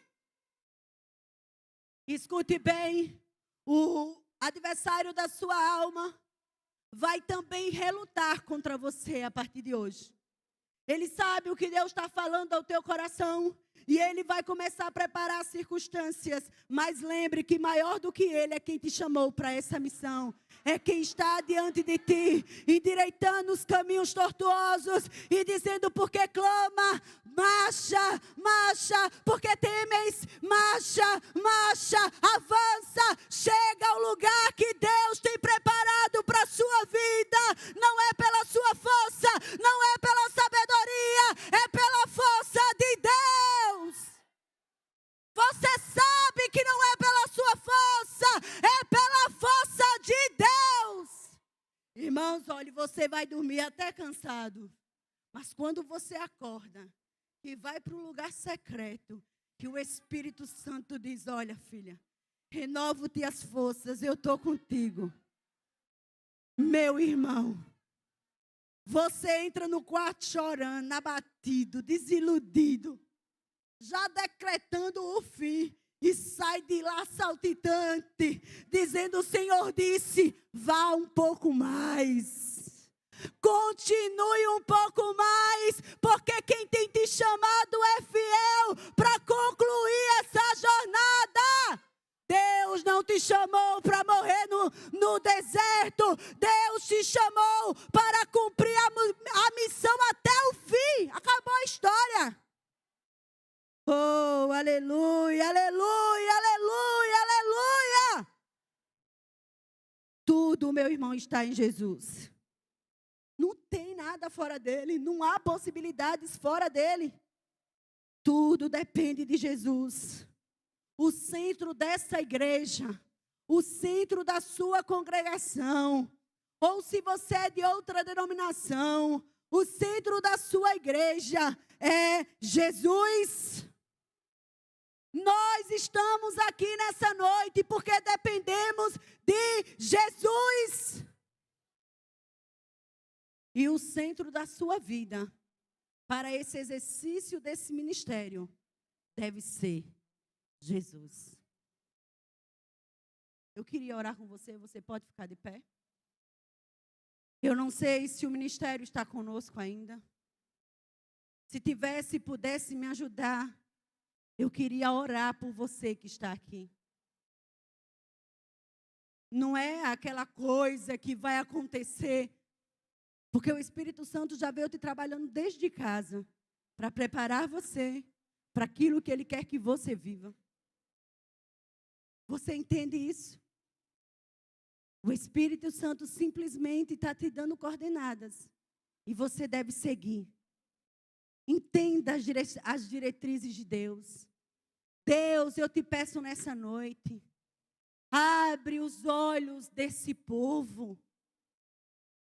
Escute bem, o adversário da sua alma vai também relutar contra você a partir de hoje. Ele sabe o que Deus está falando ao teu coração. E ele vai começar a preparar as circunstâncias. Mas lembre que maior do que ele é quem te chamou para essa missão. É quem está diante de ti, endireitando os caminhos tortuosos e dizendo, porque clama, marcha, marcha, porque temes, marcha, marcha, avança, chega ao lugar que Deus tem preparado para a sua vida. Não é pela sua força, não é pela sabedoria, é pela força de Deus. Você sabe que não é pela sua força, é pela força de Deus. Irmãos, olha, você vai dormir até cansado. Mas quando você acorda e vai para um lugar secreto, que o Espírito Santo diz, olha filha, renovo-te as forças, eu estou contigo. Meu irmão, você entra no quarto chorando, abatido, desiludido, já decretando o fim, e sai de lá saltitante, dizendo, o Senhor disse, vá um pouco mais, continue um pouco mais, porque quem tem te chamado é fiel para concluir essa jornada. Deus não te chamou para morrer no deserto, Deus te chamou para cumprir a missão até o fim. Acabou a história. Oh, aleluia, aleluia, aleluia, aleluia. Tudo, meu irmão, está em Jesus. Não tem nada fora dele, não há possibilidades fora dele. Tudo depende de Jesus. O centro dessa igreja, o centro da sua congregação, ou se você é de outra denominação, o centro da sua igreja é Jesus. Nós estamos aqui nessa noite porque dependemos de Jesus. E o centro da sua vida, para esse exercício desse ministério, deve ser Jesus. Eu queria orar com você, você pode ficar de pé? Eu não sei se o ministério está conosco ainda. Se tivesse, pudesse me ajudar, eu queria orar por você que está aqui. Não é aquela coisa que vai acontecer, porque o Espírito Santo já veio te trabalhando desde casa, para preparar você para aquilo que Ele quer que você viva. Você entende isso? O Espírito Santo simplesmente está te dando coordenadas, e você deve seguir. Entenda as diretrizes de Deus. Deus, eu te peço nessa noite, abre os olhos desse povo.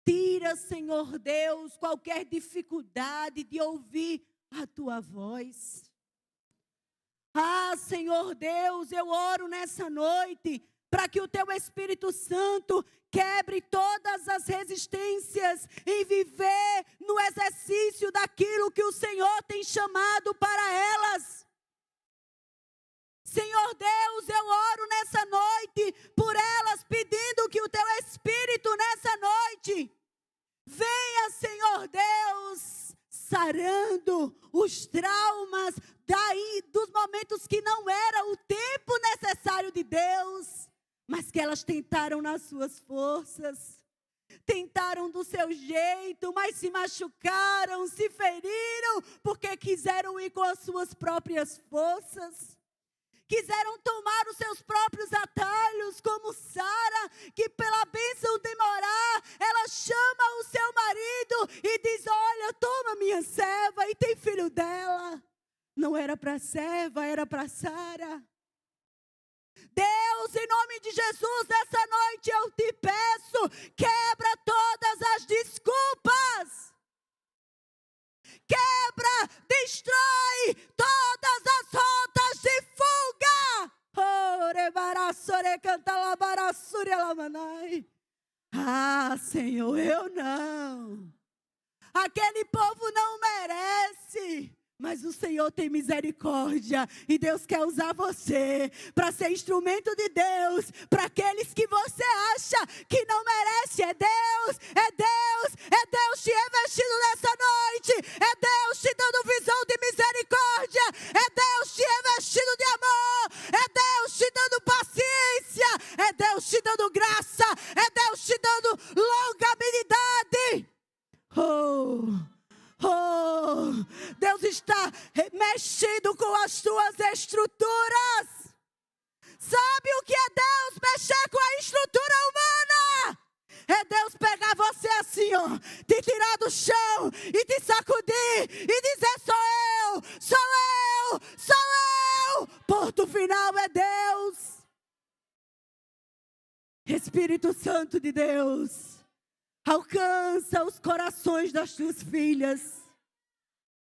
Tira, Senhor Deus, qualquer dificuldade de ouvir a tua voz. Ah, Senhor Deus, eu oro nessa noite para que o teu Espírito Santo quebre todas as resistências em viver no exercício daquilo que o Senhor tem chamado para elas. Senhor Deus, eu oro nessa noite por elas, pedindo que o teu Espírito nessa noite venha, Senhor Deus, sarando os traumas dos momentos que não era o tempo necessário de Deus, mas que elas tentaram nas suas forças, tentaram do seu jeito, mas se machucaram, se feriram, porque quiseram ir com as suas próprias forças. Quiseram tomar os seus próprios atalhos, como Sara, que pela bênção de morar, ela chama o seu marido e diz, olha, toma minha serva, e tem filho dela. Não era para a serva, era para Sara. Deus, em nome de Jesus, nessa noite eu te peço, quebra todas as desculpas. Quebra, destrói todas as rotas de fuga. Ah, Senhor, eu não. Aquele povo não merece. Mas o Senhor tem misericórdia e Deus quer usar você para ser instrumento de Deus para aqueles que você acha que não merece. É Deus, é Deus, é Deus te revestindo nessa noite, é Deus te dando visão de misericórdia, é Deus te revestindo de amor, é Deus te dando paciência, é Deus te dando graça, é Deus te dando longanimidade. Deus está mexendo com as tuas estruturas. Sabe o que é Deus mexer com a estrutura humana? É Deus pegar você assim, ó, te tirar do chão e te sacudir e dizer, sou eu, sou eu, sou eu. Ponto final é Deus. Espírito Santo de Deus, alcança os corações das tuas filhas.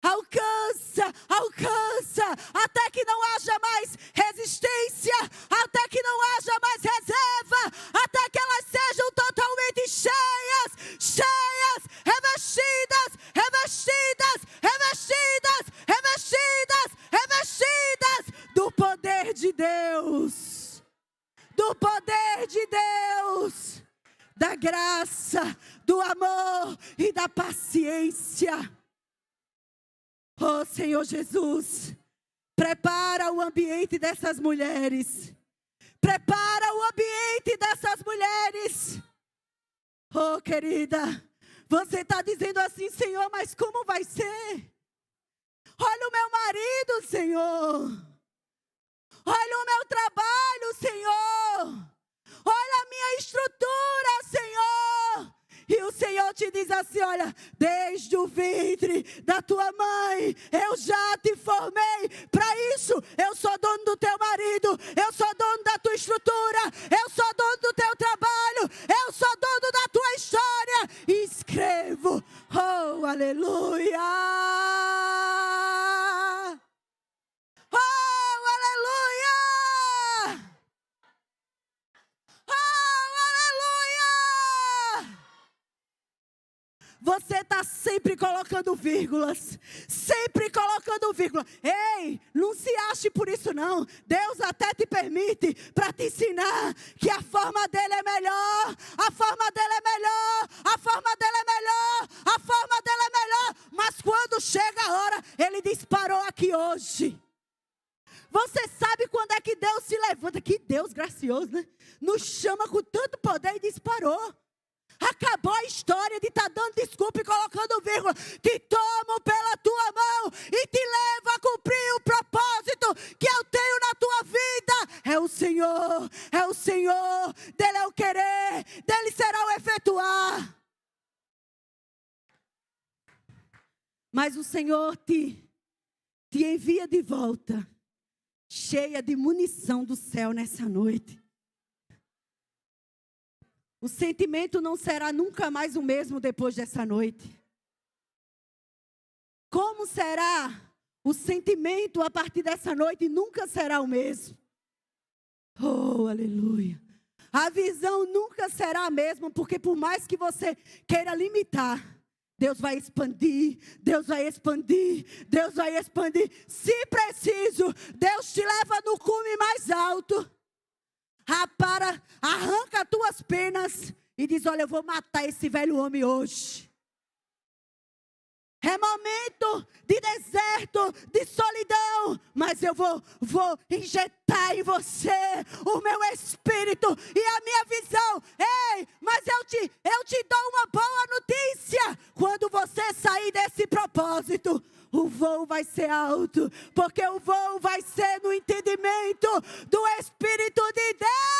Alcança, alcança, até que não haja mais resistência, até que não haja mais reserva, até que elas sejam totalmente cheias, cheias, revestidas, revestidas, revestidas, revestidas, revestidas do poder de Deus, do poder de Deus, da graça, do amor e da paciência. Oh, Senhor Jesus, prepara o ambiente dessas mulheres. Prepara o ambiente dessas mulheres. Oh, querida, você está dizendo assim, Senhor, mas como vai ser? Olha o meu marido, Senhor. Olha o meu trabalho, Senhor. Olha a minha estrutura, Senhor. E o Senhor te diz assim: olha, desde o ventre da tua mãe, eu já te formei para isso. Eu sou dono do teu marido, eu sou dono da tua estrutura, eu sou dono do teu trabalho, eu sou dono da tua história. E escrevo, oh, aleluia! Oh, aleluia! Você está sempre colocando vírgulas. Sempre colocando vírgula. Ei, não se ache por isso não. Deus até te permite para te ensinar que a forma dele é melhor. A forma dele é melhor. A forma dele é melhor. A forma dele é melhor. Mas quando chega a hora, ele disparou aqui hoje. Você sabe quando é que Deus se levanta? Que Deus gracioso, né? Nos chama com tanto poder e disparou. Acabou a história de estar dando desculpa e colocando vírgula. Te tomo pela tua mão e te levo a cumprir o propósito que eu tenho na tua vida. É o Senhor, dele é o querer, dele será o efetuar. Mas o Senhor te envia de volta, cheia de munição do céu nessa noite. O sentimento não será nunca mais o mesmo depois dessa noite. Como será o sentimento a partir dessa noite? Nunca será o mesmo. Oh, aleluia. A visão nunca será a mesma, porque por mais que você queira limitar, Deus vai expandir, Deus vai expandir, Deus vai expandir. Se preciso, Deus te leva no cume mais alto. Arranca as tuas penas e diz: olha, eu vou matar esse velho homem hoje. É momento de deserto, de solidão, mas eu vou injetar em você o meu espírito e a minha visão. Ei, mas eu te dou uma boa notícia. Quando você sair desse propósito, o voo vai ser alto, porque o voo vai ser no entendimento do Espírito de Deus.